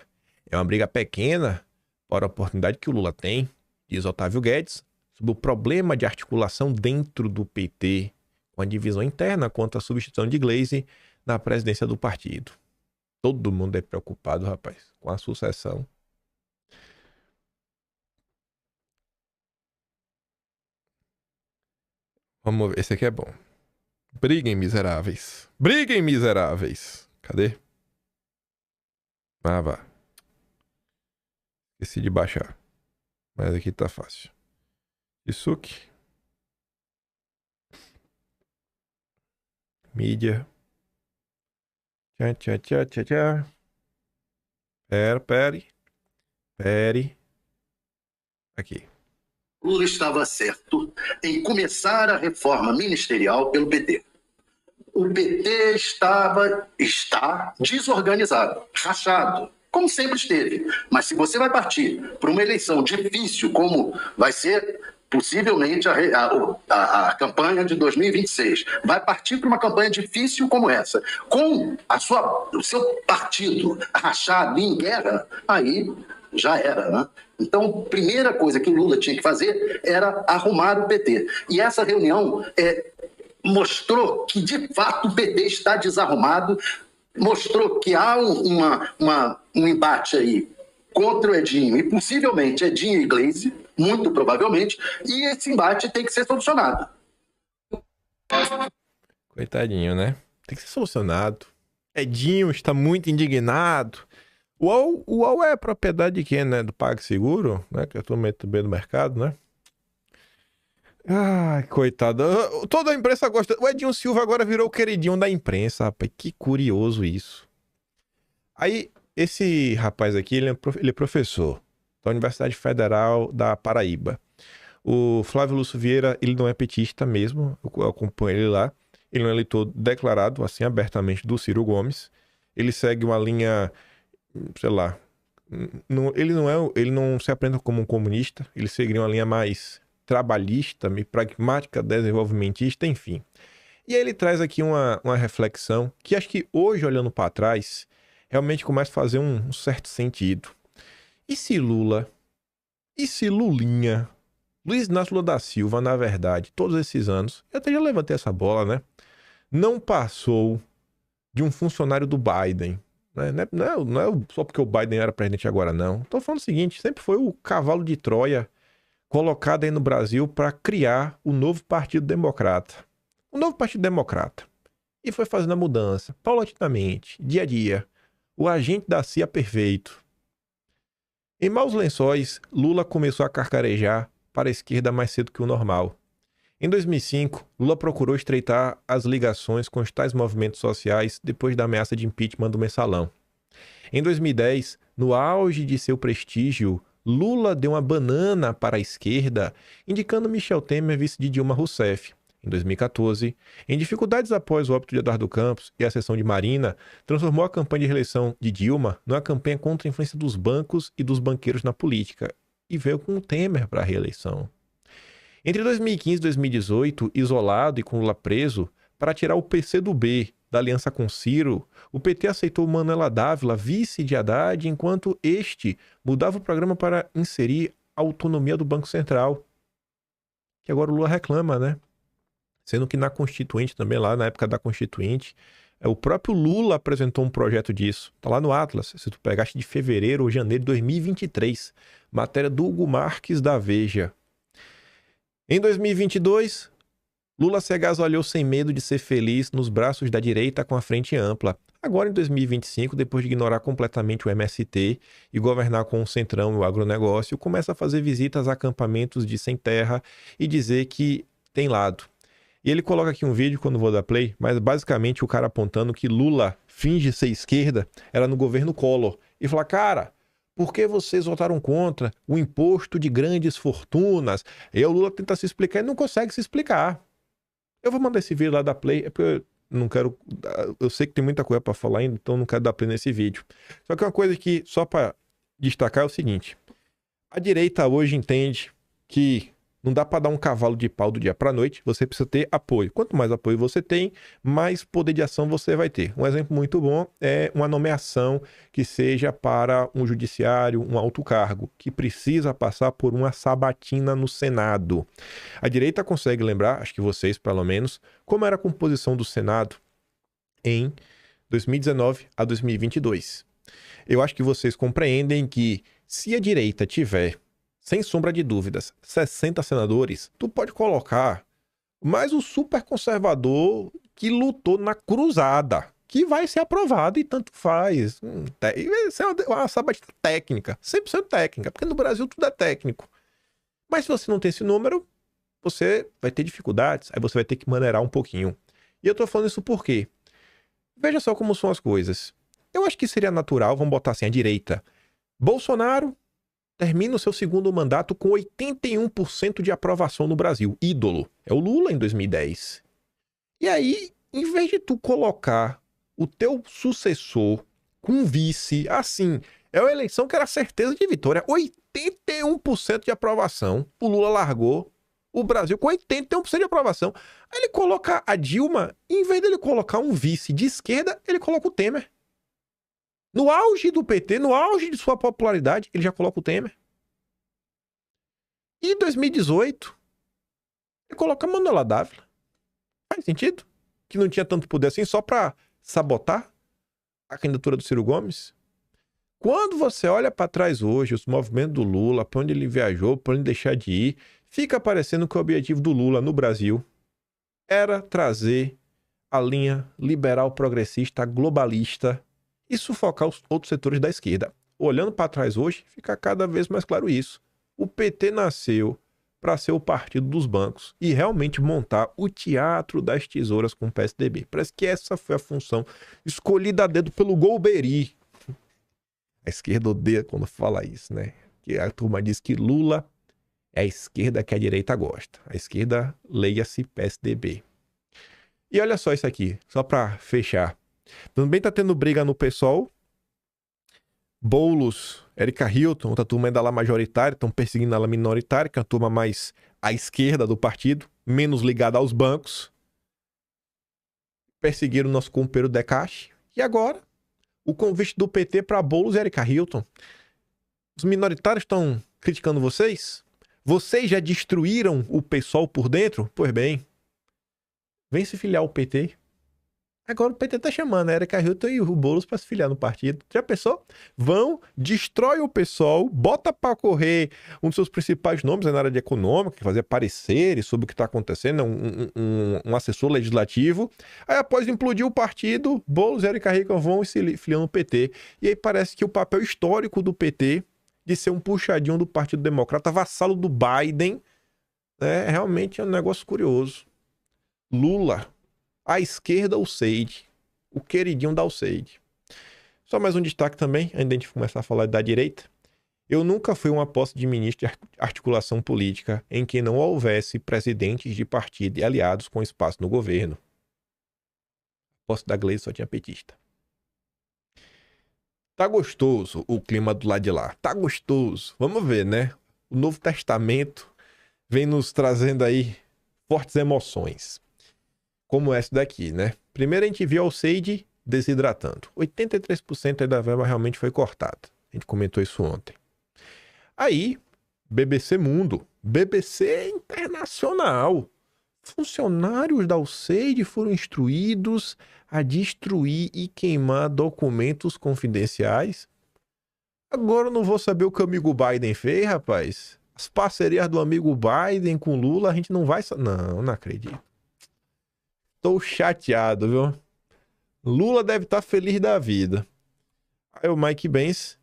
É uma briga pequena para a oportunidade que o Lula tem, diz Otávio Guedes, sobre o problema de articulação dentro do PT, com a divisão interna quanto à substituição de Glaze na presidência do partido. Todo mundo é preocupado, rapaz, com a sucessão. Vamos ver, esse aqui é bom. Briguem, miseráveis. Briguem, miseráveis. Cadê? Ah, vá. Esqueci de baixar. Mas aqui tá fácil. Isuki. Mídia. Tchá. Pere. Aqui. Lula estava certo em começar a reforma ministerial pelo PT. O PT está desorganizado, rachado, como sempre esteve. Mas se você vai partir para uma eleição difícil, como vai ser possivelmente a campanha de 2026, vai partir para uma campanha difícil como essa, com o seu partido rachado em guerra, aí já era, né? Então, a primeira coisa que o Lula tinha que fazer era arrumar o PT. E essa reunião mostrou que, de fato, o PT está desarrumado, mostrou que há um embate aí contra o Edinho, e possivelmente Edinho e Glaze, muito provavelmente, e esse embate tem que ser solucionado. Coitadinho, né? Tem que ser solucionado. Edinho está muito indignado. O UOL é propriedade de quem, né? Do PagSeguro, né? Que eu tô muito bem no mercado, né? Ai, coitado. Toda a imprensa gosta. O Edinho Silva agora virou o queridinho da imprensa, rapaz. Que curioso isso. Aí, esse rapaz aqui, ele é professor da Universidade Federal da Paraíba. O Flávio Lúcio Vieira, ele não é petista mesmo, eu acompanho ele lá. Ele é um eleitor declarado, assim, abertamente, do Ciro Gomes. Ele segue uma linha, sei lá, ele não se apresenta como um comunista, ele seguiria uma linha mais trabalhista, meio pragmática, desenvolvimentista, enfim. E aí ele traz aqui uma reflexão que acho que hoje, olhando para trás, realmente começa a fazer um certo sentido. E se Lula, e se Lulinha, Luiz Inácio Lula da Silva, na verdade, todos esses anos, eu até já levantei essa bola, né? Não passou de um funcionário do Biden. Né? Não é só porque o Biden era presidente agora, não. Tô falando o seguinte, sempre foi o cavalo de Troia colocado aí no Brasil para criar o novo Partido Democrata. O novo Partido Democrata. E foi fazendo a mudança, paulatinamente, dia a dia. O agente da CIA perfeito. Em maus lençóis, Lula começou a carcarejar para a esquerda mais cedo que o normal. Em 2005, Lula procurou estreitar as ligações com os tais movimentos sociais depois da ameaça de impeachment do Mensalão. Em 2010, no auge de seu prestígio, Lula deu uma banana para a esquerda, indicando Michel Temer vice de Dilma Rousseff. Em 2014, em dificuldades após o óbito de Eduardo Campos e a cessão de Marina, transformou a campanha de reeleição de Dilma numa campanha contra a influência dos bancos e dos banqueiros na política, e veio com o Temer para a reeleição. Entre 2015 e 2018, isolado e com Lula preso, para tirar o PCdoB da aliança com Ciro, o PT aceitou Manuela Dávila, vice de Haddad, enquanto este mudava o programa para inserir a autonomia do Banco Central. Que agora o Lula reclama, né? Sendo que na Constituinte também, lá na época da Constituinte, o próprio Lula apresentou um projeto disso. Tá lá no Atlas, se tu pegaste de fevereiro ou janeiro de 2023. Matéria do Hugo Marques da Veja. Em 2022, Lula se agasalhou sem medo de ser feliz nos braços da direita com a frente ampla. Agora, em 2025, depois de ignorar completamente o MST e governar com o Centrão e o agronegócio, começa a fazer visitas a acampamentos de sem terra e dizer que tem lado. E ele coloca aqui um vídeo, quando vou dar play, mas basicamente o cara apontando que Lula finge ser esquerda, era no governo Collor. E fala, cara, por que vocês votaram contra o imposto de grandes fortunas? E o Lula tenta se explicar e não consegue se explicar. Eu vou mandar esse vídeo lá da play, é porque eu não quero... Eu sei que tem muita coisa para falar ainda, então não quero dar play nesse vídeo. Só que uma coisa que, só para destacar, é o seguinte. A direita hoje entende que não dá para dar um cavalo de pau do dia para a noite, você precisa ter apoio. Quanto mais apoio você tem, mais poder de ação você vai ter. Um exemplo muito bom é uma nomeação que seja para um judiciário, um alto cargo, que precisa passar por uma sabatina no Senado. A direita consegue lembrar, acho que vocês pelo menos, como era a composição do Senado em 2019 a 2022. Eu acho que vocês compreendem que se a direita tiver, sem sombra de dúvidas, 60 senadores, tu pode colocar mais o super conservador que lutou na cruzada, que vai ser aprovado e tanto faz. Isso é uma sabatina técnica, 100% técnica, porque no Brasil tudo é técnico. Mas se você não tem esse número, você vai ter dificuldades, aí você vai ter que maneirar um pouquinho. E eu tô falando isso por quê? Veja só como são as coisas. Eu acho que seria natural, vamos botar assim, a direita. Bolsonaro termina o seu segundo mandato com 81% de aprovação no Brasil. Ídolo. É o Lula em 2010. E aí, em vez de tu colocar o teu sucessor com vice, assim, é uma eleição que era certeza de vitória. 81% de aprovação. O Lula largou o Brasil com 81% de aprovação. Aí ele coloca a Dilma, em vez dele colocar um vice de esquerda, ele coloca o Temer. No auge do PT, no auge de sua popularidade, ele já coloca o Temer. E em 2018, ele coloca a Manuela Dávila. Faz sentido? Que não tinha tanto poder assim só para sabotar a candidatura do Ciro Gomes? Quando você olha para trás hoje, os movimentos do Lula, para onde ele viajou, para onde deixar de ir, fica parecendo que o objetivo do Lula no Brasil era trazer a linha liberal progressista globalista e sufocar os outros setores da esquerda. Olhando para trás hoje, fica cada vez mais claro isso. O PT nasceu para ser o partido dos bancos e realmente montar o teatro das tesouras com o PSDB. Parece que essa foi a função escolhida a dedo pelo Golbery. A esquerda odeia quando fala isso, né? Que a turma diz que Lula é a esquerda que a direita gosta. A esquerda, leia-se PSDB. E olha só isso aqui, só para fechar. Também tá tendo briga no PSOL. Boulos, Erika Hilton, outra turma ainda lá majoritária, estão perseguindo ela minoritária, que é a turma mais à esquerda do partido, menos ligada aos bancos. Perseguiram o nosso companheiro Decache. E agora, o convite do PT para Boulos e Erika Hilton. Os minoritários estão criticando vocês? Vocês já destruíram o PSOL por dentro? Pois bem, vem se filiar ao PT. Agora o PT tá chamando a Erika Hilton e o Boulos para se filiar no partido. Já pensou? Vão, destrói o PSOL, bota para correr um dos seus principais nomes na área de econômica, que fazia pareceres sobre o que está acontecendo, um assessor legislativo. Aí após implodir o partido, Boulos e Erika Hilton vão e se filiam no PT. E aí parece que o papel histórico do PT de ser um puxadinho do Partido Democrata, vassalo do Biden, né, realmente é um negócio curioso. Lula, à esquerda, o Seide, o queridinho da Alceide. Só mais um destaque também, antes de a gente começar a falar da direita. Eu nunca fui uma posse de ministro de articulação política em que não houvesse presidentes de partido e aliados com espaço no governo. A posse da Gleisi só tinha petista. Tá gostoso o clima do lado de lá. Tá gostoso. Vamos ver, né? O Novo Testamento vem nos trazendo aí fortes emoções. Como essa daqui, né? Primeiro a gente viu Alceide desidratando. 83% da verba realmente foi cortada. A gente comentou isso ontem. Aí, BBC Mundo, BBC Internacional. Funcionários da Alceide foram instruídos a destruir e queimar documentos confidenciais. Agora eu não vou saber o que o amigo Biden fez, rapaz. As parcerias do amigo Biden com Lula, a gente não vai... Não acredito. Tô chateado, viu? Lula deve estar feliz da vida. Aí o Mike Benz,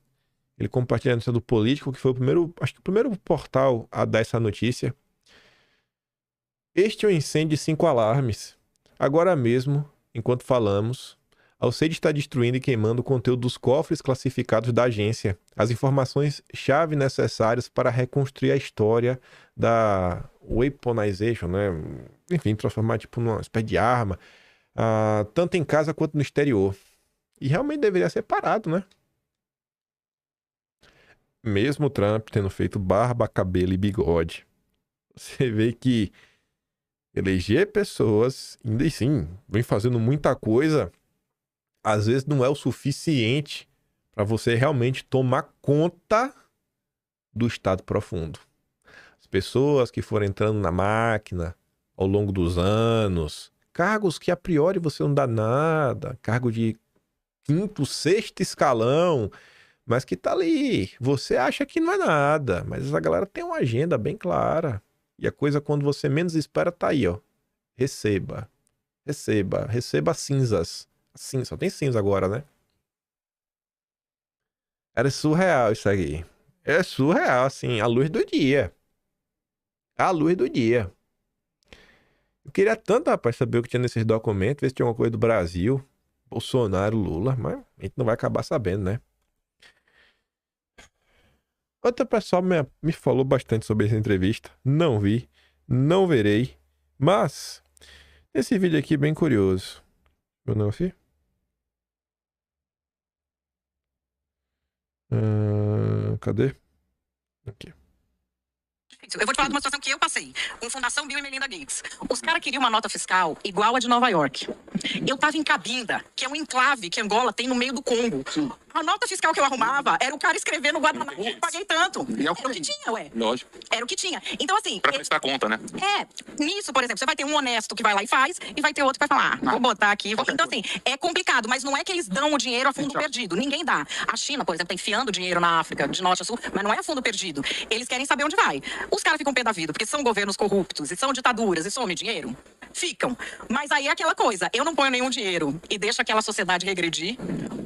ele compartilha a notícia do Político, que foi o primeiro, acho que o primeiro portal a dar essa notícia. Este é um incêndio de 5 alarmes. Agora mesmo, enquanto falamos, a Alceide está destruindo e queimando o conteúdo dos cofres classificados da agência. As informações-chave necessárias para reconstruir a história da weaponization, né? Enfim, transformar tipo numa espécie de arma, tanto em casa quanto no exterior. E realmente deveria ser parado, né? Mesmo Trump tendo feito barba, cabelo e bigode, você vê que eleger pessoas, ainda assim, vem fazendo muita coisa, às vezes não é o suficiente para você realmente tomar conta do estado profundo. As pessoas que foram entrando na máquina ao longo dos anos, cargos que a priori você não dá nada, cargo de 5º, 6º escalão, mas que tá ali, você acha que não é nada, mas essa galera tem uma agenda bem clara. E a coisa, quando você menos espera, tá aí, ó. Receba cinzas. Assim, só tem cinza agora, né? Era surreal isso aqui. É surreal, assim, à luz do dia. À luz do dia. Eu queria tanto, rapaz, saber o que tinha nesses documentos, ver se tinha alguma coisa do Brasil, Bolsonaro, Lula, mas a gente não vai acabar sabendo, né? Outra pessoa me falou bastante sobre essa entrevista. Não vi, não verei, mas esse vídeo aqui é bem curioso. Eu não vi? Cadê? Aqui. Eu vou te falar de uma situação que eu passei com Fundação Bill e Melinda Gates. Os caras queriam uma nota fiscal igual a de Nova York. Eu tava em Cabinda, que é um enclave que Angola tem no meio do Congo. A nota fiscal que eu arrumava era o cara escrever no Guadalajara. Eu paguei tanto. Era o que tinha, ué. Lógico. Era o que tinha. Então, assim... Pra prestar conta, né? Nisso, por exemplo, você vai ter um honesto que vai lá e faz, e vai ter outro que vai falar, vou botar aqui. Então, assim, é complicado, mas não é que eles dão o dinheiro a fundo perdido. Ninguém dá. A China, por exemplo, tá enfiando dinheiro na África, de norte a sul, mas não é a fundo perdido. Eles querem saber onde vai. Os caras ficam pé da vida, porque são governos corruptos, e são ditaduras, e some dinheiro. ficam. Mas aí é aquela coisa, eu não ponho nenhum dinheiro e deixo aquela sociedade regredir,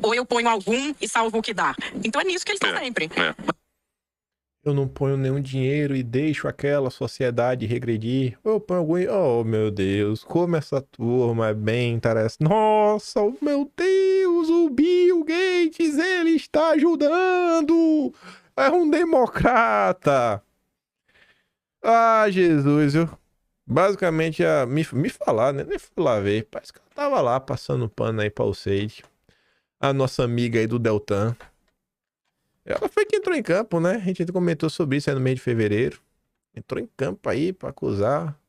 ou eu ponho algum e salvo o que dá. Então é nisso que eles estão sempre. Eu não ponho nenhum dinheiro e deixo aquela sociedade regredir. Eu ponho algum... Oh, meu Deus, como essa turma é bem interessante. Nossa, meu Deus, o Bill Gates, ele está ajudando. É um democrata. Ah, Jesus, viu? Basicamente, me falar, né? Nem fui lá ver. Parece que eu tava lá passando pano aí pra o Sage. A nossa amiga aí do Deltan. Ela foi que entrou em campo, né? A gente comentou sobre isso aí no mês de fevereiro. Entrou em campo aí pra acusar,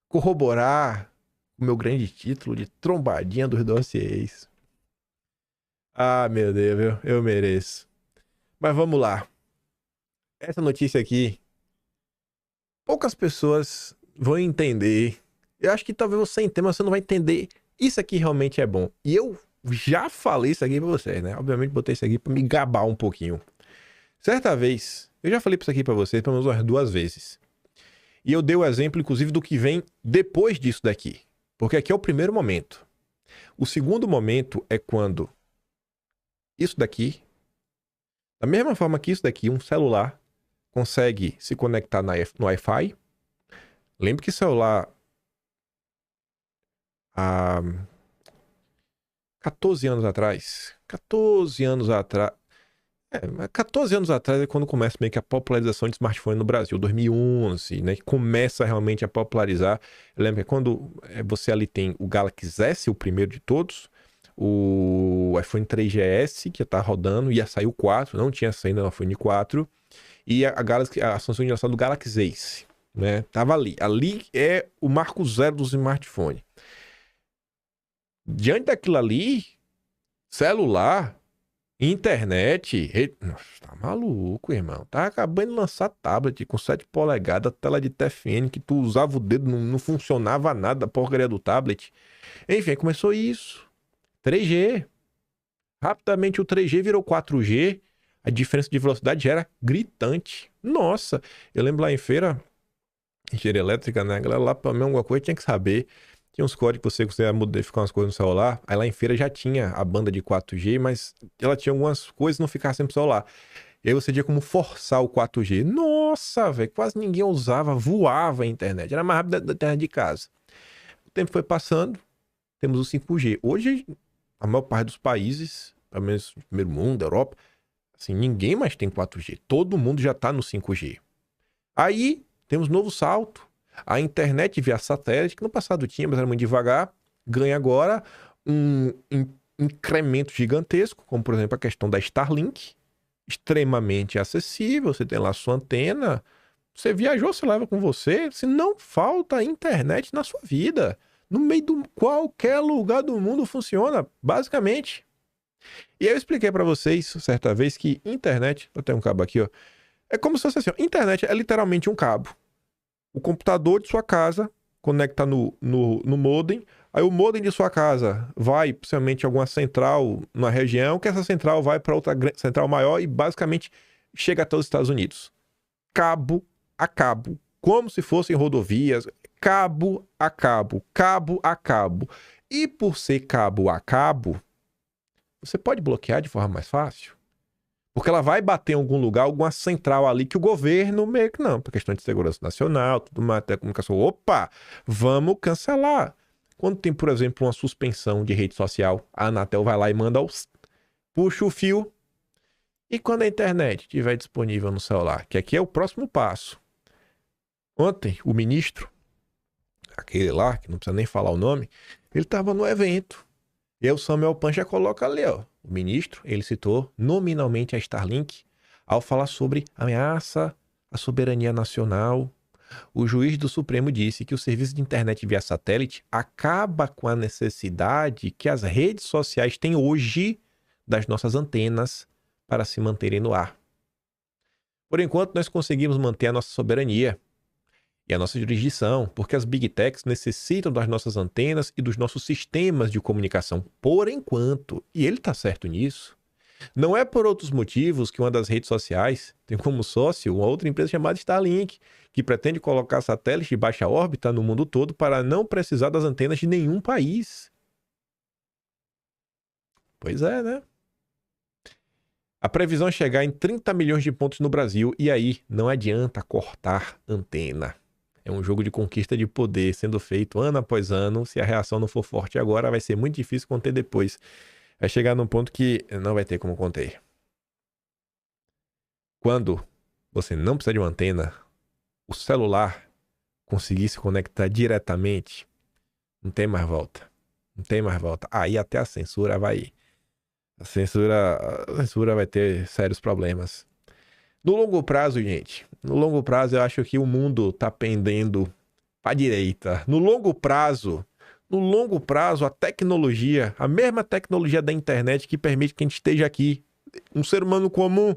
corroborar o meu grande título de trombadinha dos dossiês. Ah, meu Deus, eu mereço. Mas vamos lá. Essa notícia aqui, poucas pessoas vão entender. Eu acho que talvez você entenda, mas você não vai entender. Isso aqui realmente é bom. E eu já falei isso aqui pra vocês, né? Obviamente botei isso aqui pra me gabar um pouquinho. Certa vez, eu já falei isso aqui pra vocês pelo menos umas 2 vezes. E eu dei o exemplo, inclusive, do que vem depois disso daqui. Porque aqui é o primeiro momento. O segundo momento é quando isso daqui, da mesma forma que isso daqui, um celular consegue se conectar no Wi-Fi. Lembre que celular... 14 anos atrás. 14 anos atrás é quando começa meio que a popularização de smartphone no Brasil, 2011, né? Que começa realmente a popularizar. Eu lembro que quando você ali tem o Galaxy S, o primeiro de todos, o iPhone 3GS, que tá rodando, ia sair o 4, não tinha saído o iPhone 4, e a Samsung lançou do Galaxy Ace, né? Tava ali. Ali é o marco zero dos smartphones. Diante daquilo ali, celular, internet, nossa, tá maluco, irmão. Tá acabando de lançar tablet com 7 polegadas, tela de TFN, que tu usava o dedo, não funcionava nada, a porcaria do tablet. Enfim, começou isso. 3G. Rapidamente o 3G virou 4G. A diferença de velocidade já era gritante. Nossa, eu lembro lá em feira, engenharia elétrica, né? A galera lá, pra mim, alguma coisa tinha que saber. Tinha uns códigos que você conseguia modificar umas coisas no celular. Aí lá em feira já tinha a banda de 4G, mas ela tinha algumas coisas que não ficavam sempre no celular. E aí você tinha como forçar o 4G. Nossa, velho, quase ninguém usava, voava a internet. Era mais rápido da internet de casa. O tempo foi passando, temos o 5G. Hoje, a maior parte dos países, pelo menos no primeiro mundo, Europa, assim, ninguém mais tem 4G. Todo mundo já tá no 5G. Aí, temos novo salto. A internet via satélite, que no passado tinha, mas era muito devagar, ganha agora um incremento gigantesco, como por exemplo a questão da Starlink, extremamente acessível, você tem lá sua antena, você viajou, você leva com você, se não falta internet na sua vida. No meio de qualquer lugar do mundo funciona, basicamente. E aí eu expliquei para vocês, certa vez, que internet, eu tenho um cabo aqui, ó, é como se fosse assim, ó, internet é literalmente um cabo. O computador de sua casa conecta no modem, aí o modem de sua casa vai, possivelmente, a alguma central na região, que essa central vai para outra central maior e basicamente chega até os Estados Unidos. Cabo a cabo, como se fossem rodovias, cabo a cabo, cabo a cabo. E por ser cabo a cabo, você pode bloquear de forma mais fácil. Porque ela vai bater em algum lugar, alguma central ali que o governo meio que não, por questão de segurança nacional, tudo mais, telecomunicação. Opa, vamos cancelar. Quando tem, por exemplo, uma suspensão de rede social, a Anatel vai lá e manda puxa o fio. E quando a internet estiver disponível no celular, que aqui é o próximo passo. Ontem, o ministro, aquele lá, que não precisa nem falar o nome, ele estava no evento. E aí o Samuel Pancha coloca ali, ó. O ministro, ele citou nominalmente a Starlink ao falar sobre ameaça à soberania nacional. O juiz do Supremo disse que o serviço de internet via satélite acaba com a necessidade que as redes sociais têm hoje das nossas antenas para se manterem no ar. Por enquanto, nós conseguimos manter a nossa soberania e a nossa jurisdição, porque as Big Techs necessitam das nossas antenas e dos nossos sistemas de comunicação, por enquanto. E ele está certo nisso. Não é por outros motivos que uma das redes sociais tem como sócio uma outra empresa chamada Starlink, que pretende colocar satélites de baixa órbita no mundo todo para não precisar das antenas de nenhum país. Pois é, né? A previsão é chegar em 30 milhões de pontos no Brasil e aí não adianta cortar antena. É um jogo de conquista de poder sendo feito ano após ano. Se a reação não for forte agora, vai ser muito difícil conter depois. Vai chegar num ponto que não vai ter como conter. Quando você não precisa de uma antena, o celular conseguir se conectar diretamente, não tem mais volta. Não tem mais volta. Aí até a censura vai... A censura vai ter sérios problemas. No longo prazo, gente, no longo prazo eu acho que o mundo tá pendendo para a direita. No longo prazo, a tecnologia, a mesma tecnologia da internet que permite que a gente esteja aqui, um ser humano comum,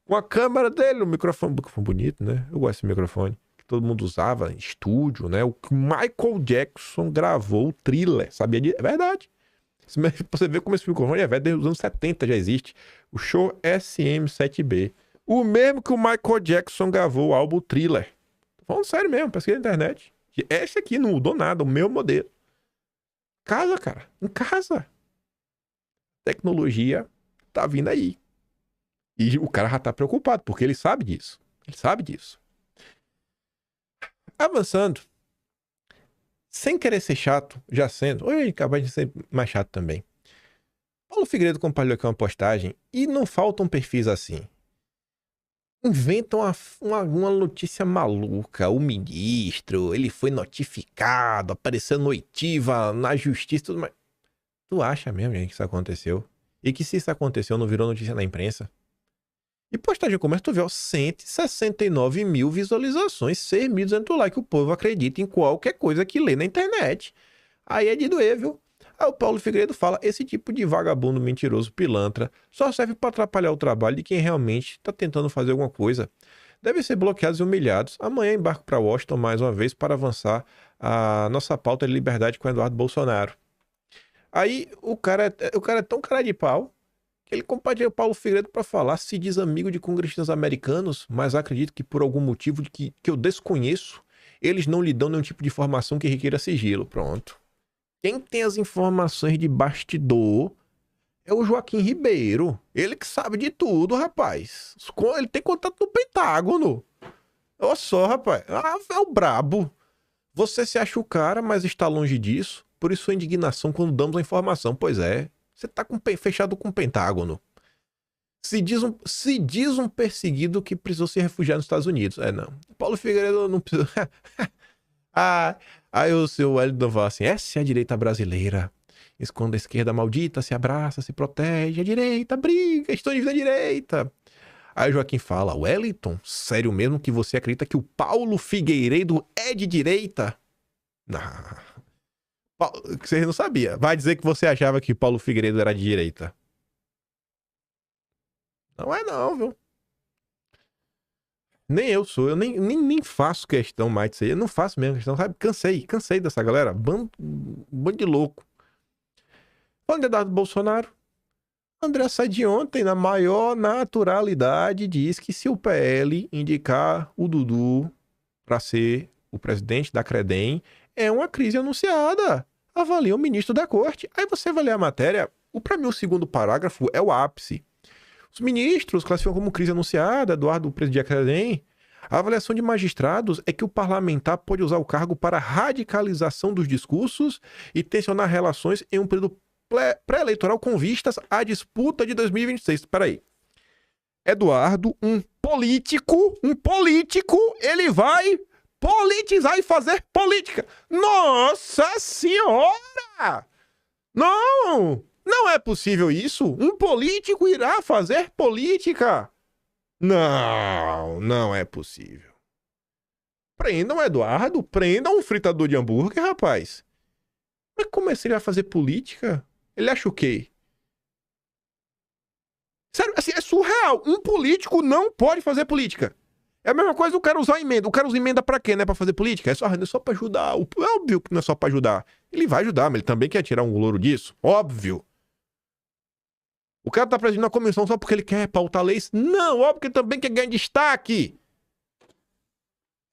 com a câmera dele, o microfone bonito, né? Eu gosto desse microfone, que todo mundo usava em estúdio, né? O Michael Jackson gravou o Thriller, sabia disso? É verdade. Você vê como esse microfone é velho, desde os anos 70 já existe. O Shure SM7B. O mesmo que o Michael Jackson gravou o álbum Thriller. Tô falando sério mesmo, pesquisa na internet. Esse aqui não mudou nada, o meu modelo. Casa, cara. Em casa. Tecnologia tá vindo aí. E o cara já tá preocupado, porque ele sabe disso. Ele sabe disso. Avançando. Sem querer ser chato, já sendo. Oi, acabei de ser mais chato também. Paulo Figueiredo compartilhou aqui uma postagem e não faltam perfis assim. Inventam uma notícia maluca. O ministro, ele foi notificado, apareceu no oitiva, na justiça, tudo mais. Tu acha mesmo, gente, que isso aconteceu? E que se isso aconteceu, não virou notícia na imprensa? E postagem como essa, tu vê, 169 mil visualizações, 6.200 likes. O povo acredita em qualquer coisa que lê na internet. Aí é de doer, viu? Aí o Paulo Figueiredo fala, esse tipo de vagabundo mentiroso pilantra só serve para atrapalhar o trabalho de quem realmente está tentando fazer alguma coisa. Devem ser bloqueados e humilhados. Amanhã embarco para Washington mais uma vez para avançar a nossa pauta de liberdade com Eduardo Bolsonaro. Aí o cara é tão cara de pau que ele compartilha o Paulo Figueiredo para falar, se diz amigo de congressistas americanos, mas acredito que por algum motivo que eu desconheço, eles não lhe dão nenhum tipo de informação que requeira sigilo. Pronto. Quem tem as informações de bastidor é o Joaquim Ribeiro. Ele que sabe de tudo, rapaz. Ele tem contato no Pentágono. Olha só, rapaz. É o brabo. Você se acha o cara, mas está longe disso. Por isso a indignação quando damos a informação. Pois é. Você tá fechado com o Pentágono. Se diz um perseguido que precisou se refugiar nos Estados Unidos. É, não. Paulo Figueiredo não precisa... Aí o seu Wellington fala assim, essa é a direita brasileira. Quando a esquerda maldita se abraça, se protege, a direita briga, estou de vida direita. Aí o Joaquim fala, Wellington, sério mesmo que você acredita que o Paulo Figueiredo é de direita? Não. Você não sabia. Vai dizer que você achava que Paulo Figueiredo era de direita. Não é não, viu? Nem eu sou. Eu nem faço questão mais disso aí. Eu não faço mesmo questão, sabe? Cansei dessa galera. Bando de louco. Falando de Eduardo Bolsonaro, André sai de ontem, na maior naturalidade, diz que se o PL indicar o Dudu para ser o presidente da Credem, é uma crise anunciada. Avalia o ministro da corte. Aí você vai ler a matéria. Para mim, o segundo parágrafo é o ápice. Os ministros classificam como crise anunciada, Eduardo, o presidente da Credem. A avaliação de magistrados é que o parlamentar pode usar o cargo para radicalização dos discursos e tensionar relações em um período pré-eleitoral com vistas à disputa de 2026. Espera aí. Eduardo, um político, ele vai politizar e fazer política. Nossa Senhora! Não é possível isso. Um político irá fazer política. Não é possível. Prendam o Eduardo, prendam um fritador de hambúrguer, rapaz. Mas como é que ele vai fazer política? Ele acha o quê? Sério, assim, é surreal. Um político não pode fazer política. É a mesma coisa o cara usar a emenda. O cara usa emenda pra quê, né? Pra fazer política? É só pra ajudar. É óbvio que não é só pra ajudar. Ele vai ajudar, mas ele também quer tirar um louro disso. Óbvio. O cara tá presidindo a comissão só porque ele quer pautar leis? Não, óbvio que ele também quer ganhar destaque.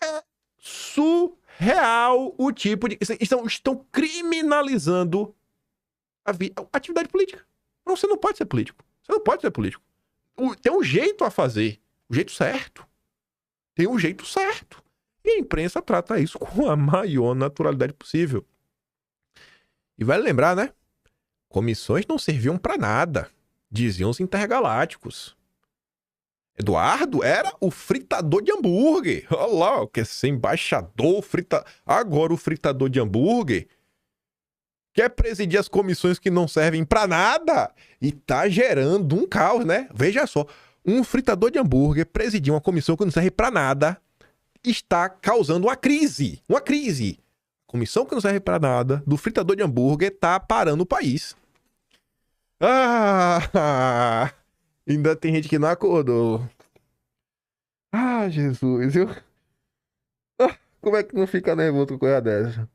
É surreal o tipo de... Estão criminalizando a atividade política. Não, você não pode ser político. Você não pode ser político. Tem um jeito a fazer. O jeito certo. Tem um jeito certo. E a imprensa trata isso com a maior naturalidade possível. E vale lembrar, né? Comissões não serviam pra nada. Diziam os intergalácticos. Eduardo era o fritador de hambúrguer. Olha lá, quer ser embaixador, agora o fritador de hambúrguer quer presidir as comissões que não servem pra nada e tá gerando um caos, né? Veja só, um fritador de hambúrguer presidir uma comissão que não serve pra nada está causando uma crise. Uma crise. Comissão que não serve pra nada do fritador de hambúrguer tá parando o país. Ah, ainda tem gente que não acordou. Ah, Jesus, viu? Como é que não fica nervoso com coisa dessa?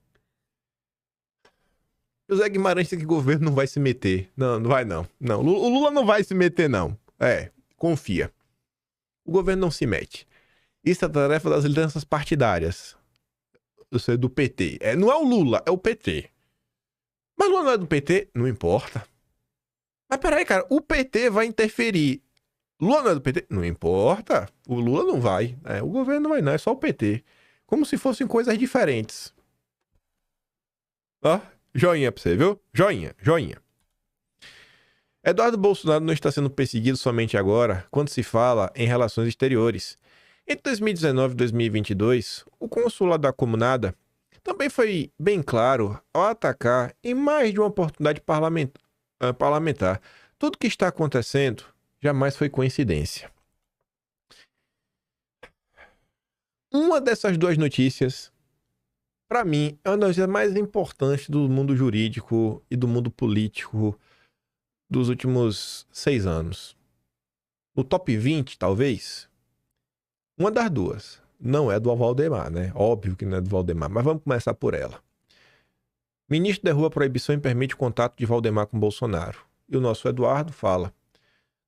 José Guimarães disse que o governo não vai se meter. Não, não vai não. Não, o Lula não vai se meter não. Confia. O governo não se mete. Isso é a tarefa das lideranças partidárias. Isso é do PT. Não é o Lula, é o PT. Mas o Lula não é do PT? Não importa. Mas peraí, cara, o PT vai interferir. Lula não é do PT? Não importa. O Lula não vai. O governo não vai não, é só o PT. Como se fossem coisas diferentes. Ó, joinha pra você, viu? Joinha, joinha. Eduardo Bolsonaro não está sendo perseguido somente agora, quando se fala em relações exteriores. Entre 2019 e 2022, o consulado da Comunada também foi bem claro ao atacar em mais de uma oportunidade parlamentar. Tudo que está acontecendo jamais foi coincidência. Uma dessas duas notícias, para mim, é uma das notícias mais importantes do mundo jurídico e do mundo político dos últimos 6 anos. No top 20, talvez, uma das duas. Não é do Valdemar, né? Óbvio que não é do Valdemar, mas vamos começar por ela. Ministro derruba a proibição e permite o contato de Valdemar com Bolsonaro. E o nosso Eduardo fala: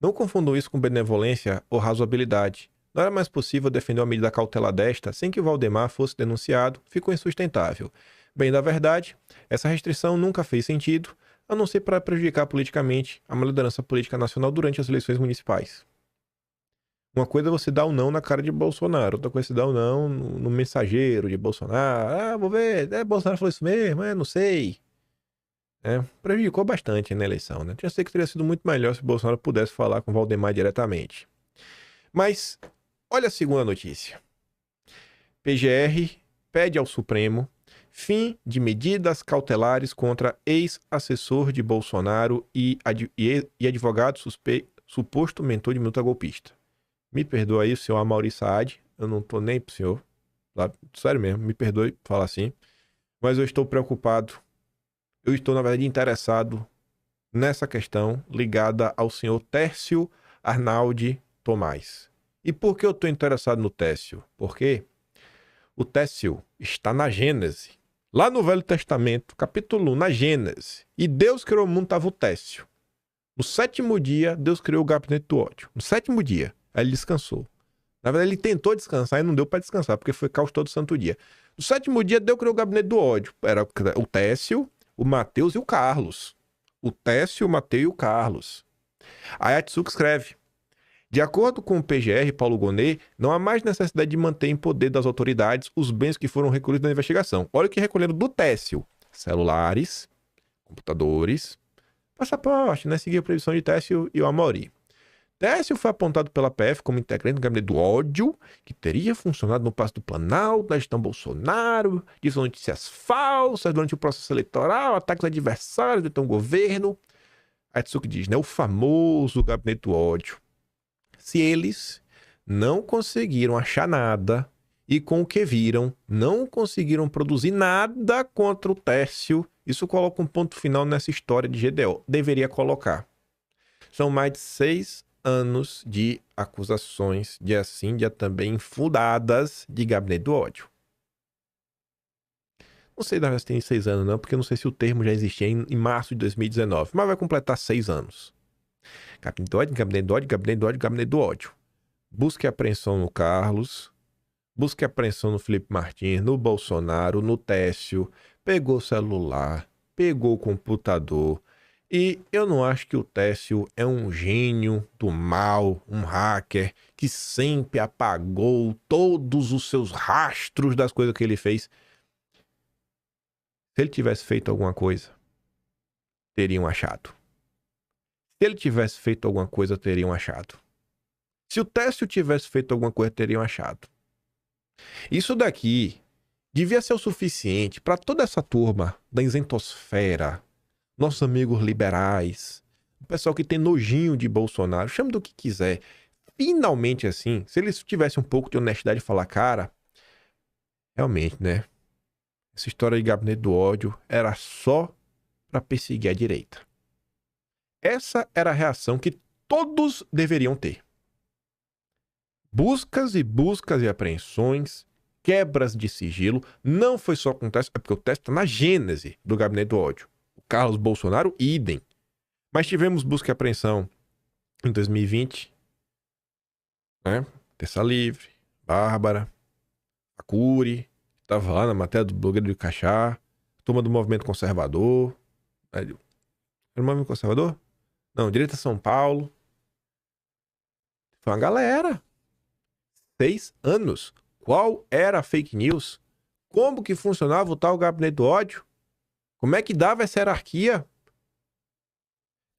não confundam isso com benevolência ou razoabilidade. Não era mais possível defender uma medida cautelar desta sem que o Valdemar fosse denunciado, ficou insustentável. Bem da verdade, essa restrição nunca fez sentido, a não ser para prejudicar politicamente a liderança política nacional durante as eleições municipais. Uma coisa é você dar um não na cara de Bolsonaro, outra coisa é você dar um não no mensageiro de Bolsonaro. Vou ver, Bolsonaro falou isso mesmo, não sei. Prejudicou bastante na eleição, né? Eu sei que teria sido muito melhor se Bolsonaro pudesse falar com o Valdemar diretamente. Mas, olha a segunda notícia. PGR pede ao Supremo fim de medidas cautelares contra ex-assessor de Bolsonaro e advogado suposto mentor de minuta golpista. Me perdoa aí, o senhor Amaury Saad, eu não tô nem pro senhor, tá? Sério mesmo, me perdoe falar assim, mas eu estou preocupado, eu estou, na verdade, interessado nessa questão ligada ao senhor Tércio Arnaldi Tomás. E por que eu estou interessado no Tércio? Porque o Tércio está na Gênese, lá no Velho Testamento, capítulo 1, na Gênese. E Deus criou o mundo, estava o Tércio. No 7º dia, Deus criou o gabinete do ódio. No 7º dia, aí ele descansou. Na verdade, ele tentou descansar e não deu para descansar, porque foi caos todo santo dia. No 7º dia, Deus criou o gabinete do ódio. Era o Tércio, o Mateus e o Carlos. O Tércio, o Mateus e o Carlos. Aí a Tsuki escreve: de acordo com o PGR, Paulo Gonet, não há mais necessidade de manter em poder das autoridades os bens que foram recolhidos na investigação. Olha o que recolheram do Tércio: celulares, computadores, passaporte, né? Seguir a proibição de Tércio e o Amaury. Tércio foi apontado pela PF como integrante do gabinete do ódio, que teria funcionado no Palácio do Planalto, na gestão Bolsonaro, disse notícias falsas durante o processo eleitoral, ataques adversários do então governo. A Tsuki diz, né? O famoso gabinete do ódio. Se eles não conseguiram achar nada e com o que viram, não conseguiram produzir nada contra o Tércio, isso coloca um ponto final nessa história de GDO. Deveria colocar. São mais de 6 anos de acusações de assíndia também fundadas de gabinete do ódio. Não sei se tem 6 anos não, porque eu não sei se o termo já existia em março de 2019, mas vai completar 6 anos. Gabinete do ódio, gabinete do ódio, gabinete do ódio, gabinete do ódio. Busque apreensão no Carlos, busque apreensão no Felipe Martins, no Bolsonaro, no Técio, pegou o celular, pegou o computador. E eu não acho que o Técio é um gênio do mal, um hacker, que sempre apagou todos os seus rastros das coisas que ele fez. Se ele tivesse feito alguma coisa, teriam achado. Se ele tivesse feito alguma coisa, teriam achado. Se o Técio tivesse feito alguma coisa, teriam achado. Isso daqui devia ser o suficiente para toda essa turma da isentosfera, nossos amigos liberais, o pessoal que tem nojinho de Bolsonaro, chame do que quiser. Finalmente, assim, se eles tivessem um pouco de honestidade e falar, cara, realmente, né? Essa história de gabinete do ódio era só para perseguir a direita. Essa era a reação que todos deveriam ter. Buscas e buscas e apreensões, quebras de sigilo, não foi só com o Técio, é porque o Técio está na gênese do gabinete do ódio. O Carlos Bolsonaro, idem. Mas tivemos busca e apreensão em 2020, né? Terça Livre, Bárbara, a Cury, estava lá na matéria do blogueiro de Cachá, turma do Movimento Conservador. Era o Movimento Conservador? Não, Direita São Paulo. Foi uma galera. 6 anos. Qual era a fake news? Como que funcionava o tal gabinete do ódio? Como é que dava essa hierarquia?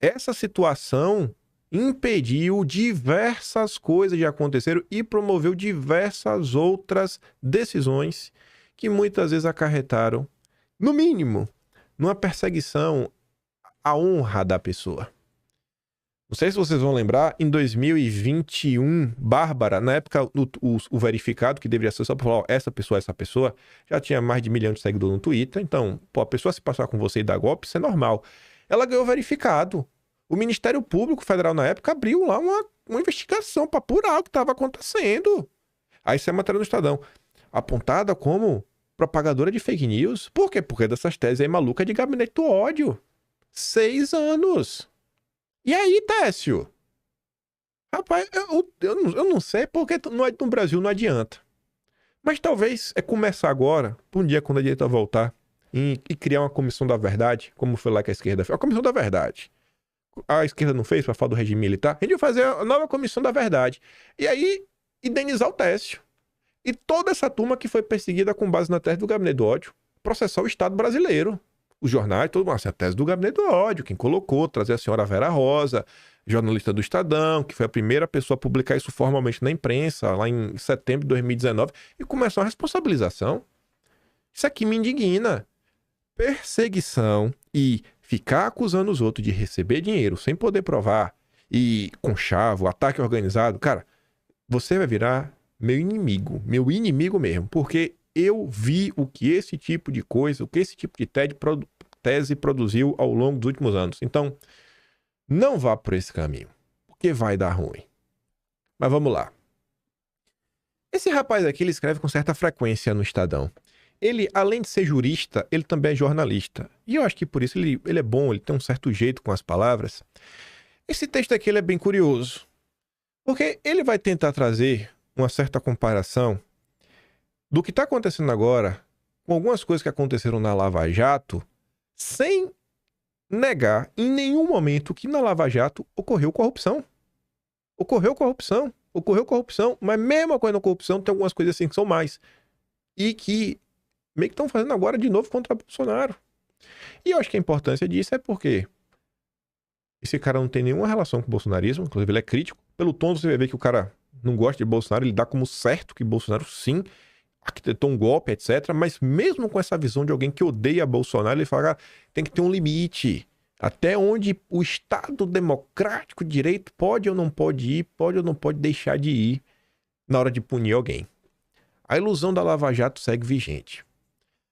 Essa situação impediu diversas coisas de acontecer e promoveu diversas outras decisões que muitas vezes acarretaram, no mínimo, numa perseguição à honra da pessoa. Não sei se vocês vão lembrar, em 2021, Bárbara, na época, o verificado, que deveria ser só para falar, ó, essa pessoa, já tinha mais de 1 milhão de seguidores no Twitter, então, pô, a pessoa se passar com você e dar golpe, isso é normal. Ela ganhou verificado. O Ministério Público Federal, na época, abriu lá uma investigação para apurar o que estava acontecendo. Aí isso é matéria no Estadão. Apontada como propagadora de fake news. Por quê? Porque dessas teses aí malucas de gabinete do ódio. 6 anos. E aí, Técio? Rapaz, eu não sei porque no Brasil não adianta. Mas talvez é começar agora, por um dia quando a direita voltar, e criar uma comissão da verdade, como foi lá que a esquerda fez. A comissão da verdade. A esquerda não fez para falar do regime militar. A gente vai fazer a nova comissão da verdade. E aí, indenizar o Técio. E toda essa turma que foi perseguida com base na tese do gabinete do ódio, processar o Estado brasileiro. Os jornais, todo mundo, assim, a tese do gabinete do ódio, quem colocou, trazer a senhora Vera Rosa, jornalista do Estadão, que foi a primeira pessoa a publicar isso formalmente na imprensa, lá em setembro de 2019, e começou a responsabilização. Isso aqui me indigna. Perseguição e ficar acusando os outros de receber dinheiro sem poder provar, e conchavo, ataque organizado, cara, você vai virar meu inimigo mesmo, porque eu vi o que esse tipo de coisa, o que esse tipo de tese produziu ao longo dos últimos anos. Então, não vá por esse caminho, porque vai dar ruim. Mas vamos lá. Esse rapaz aqui, ele escreve com certa frequência no Estadão. Ele, além de ser jurista, ele também é jornalista. E eu acho que por isso ele é bom, ele tem um certo jeito com as palavras. Esse texto aqui ele é bem curioso, porque ele vai tentar trazer uma certa comparação do que está acontecendo agora com algumas coisas que aconteceram na Lava Jato, sem negar em nenhum momento que na Lava Jato ocorreu corrupção. Ocorreu corrupção, mas mesmo com a corrupção tem algumas coisas assim que são mais. E que meio que estão fazendo agora de novo contra Bolsonaro. E eu acho que a importância disso é porque esse cara não tem nenhuma relação com o bolsonarismo, inclusive ele é crítico. Pelo tom você vai ver que o cara não gosta de Bolsonaro, ele dá como certo que Bolsonaro sim arquitetou um golpe, etc. Mas mesmo com essa visão de alguém que odeia Bolsonaro, ele fala, tem que ter um limite. Até onde o Estado democrático de direito pode ou não pode ir, pode ou não pode deixar de ir na hora de punir alguém. A ilusão da Lava Jato segue vigente.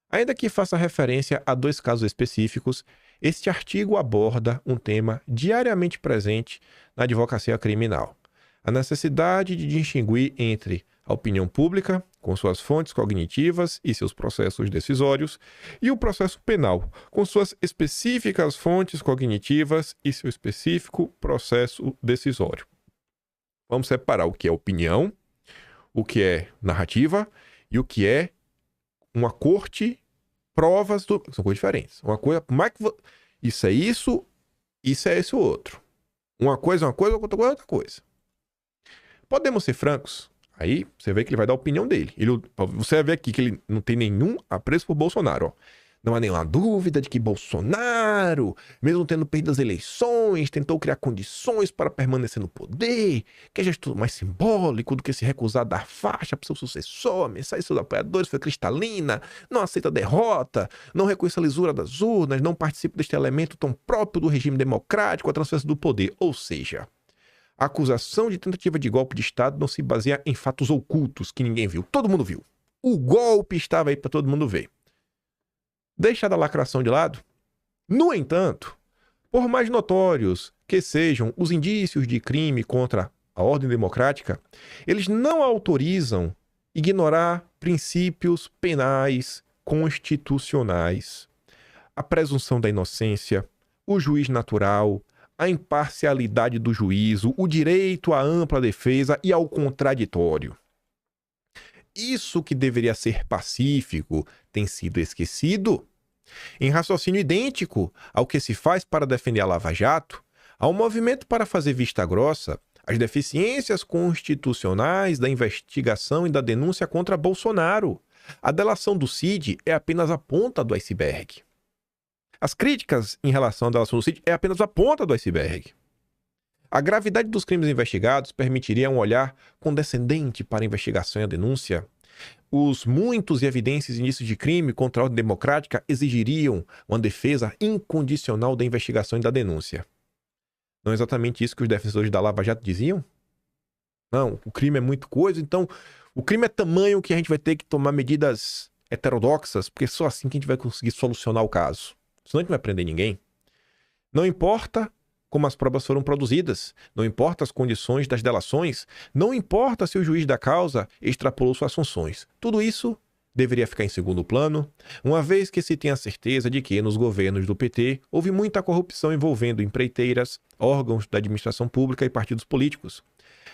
Ainda que faça referência a 2 casos específicos, este artigo aborda um tema diariamente presente na advocacia criminal. A necessidade de distinguir entre a opinião pública com suas fontes cognitivas e seus processos decisórios, e o processo penal, com suas específicas fontes cognitivas e seu específico processo decisório. Vamos separar o que é opinião, o que é narrativa e o que é uma corte, provas do... São coisas diferentes. Uma coisa, isso é isso é esse outro. Uma coisa, outra coisa, outra coisa. Podemos ser francos. Aí você vê que ele vai dar a opinião dele. Você vai ver aqui que ele não tem nenhum apreço por Bolsonaro. Ó. Não há nenhuma dúvida de que Bolsonaro, mesmo tendo perdido as eleições, tentou criar condições para permanecer no poder, que é gesto mais simbólico do que se recusar a dar faixa para seu sucessor, a mensagem de seus apoiadores foi cristalina, não aceita a derrota, não reconhece a lisura das urnas, não participa deste elemento tão próprio do regime democrático, a transferência do poder. Ou seja, a acusação de tentativa de golpe de Estado não se baseia em fatos ocultos que ninguém viu. Todo mundo viu. O golpe estava aí para todo mundo ver. Deixar a lacração de lado. No entanto, por mais notórios que sejam os indícios de crime contra a ordem democrática, eles não autorizam ignorar princípios penais constitucionais, a presunção da inocência, o juiz natural, a imparcialidade do juízo, o direito à ampla defesa e ao contraditório. Isso que deveria ser pacífico tem sido esquecido. Em raciocínio idêntico ao que se faz para defender a Lava Jato, há um movimento para fazer vista grossa às deficiências constitucionais da investigação e da denúncia contra Bolsonaro. A delação do Cid é apenas a ponta do iceberg. As críticas em relação à delação do Cid é apenas a ponta do iceberg. A gravidade dos crimes investigados permitiria um olhar condescendente para a investigação e a denúncia. Os muitos e evidentes indícios de crime contra a ordem democrática exigiriam uma defesa incondicional da investigação e da denúncia. Não é exatamente isso que os defensores da Lava Jato diziam? Não, o crime é muito coisa, então o crime é tamanho que a gente vai ter que tomar medidas heterodoxas, porque só assim que a gente vai conseguir solucionar o caso. Senão a gente não vai prender ninguém. Não importa como as provas foram produzidas, não importa as condições das delações, não importa se o juiz da causa extrapolou suas funções. Tudo isso deveria ficar em segundo plano, uma vez que se tem a certeza de que nos governos do PT houve muita corrupção envolvendo empreiteiras, órgãos da administração pública e partidos políticos.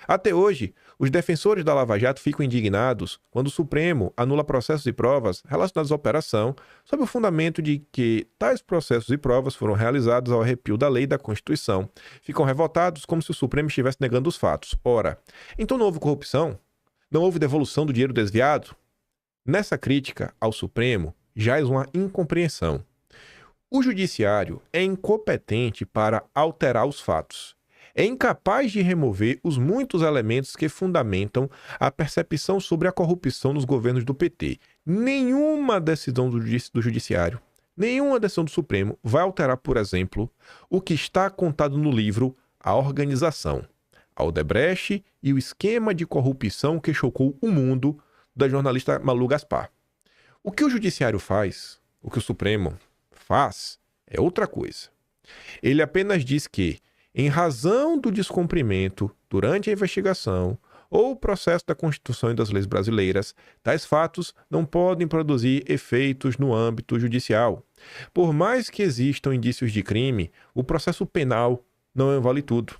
Até hoje, os defensores da Lava Jato ficam indignados quando o Supremo anula processos e provas relacionados à operação sob o fundamento de que tais processos e provas foram realizados ao arrepio da lei e da Constituição. Ficam revoltados como se o Supremo estivesse negando os fatos. Ora, então não houve corrupção? Não houve devolução do dinheiro desviado? Nessa crítica ao Supremo, jaz uma incompreensão. O Judiciário é incompetente para alterar os fatos. É incapaz de remover os muitos elementos que fundamentam a percepção sobre a corrupção nos governos do PT. Nenhuma decisão do Judiciário, nenhuma decisão do Supremo vai alterar, por exemplo, o que está contado no livro A Organização, a Odebrecht e o esquema de corrupção que chocou o mundo, da jornalista Malu Gaspar. O que o Judiciário faz, o que o Supremo faz, é outra coisa. Ele apenas diz que, em razão do descumprimento durante a investigação ou o processo da Constituição e das leis brasileiras, tais fatos não podem produzir efeitos no âmbito judicial. Por mais que existam indícios de crime, o processo penal não vale tudo.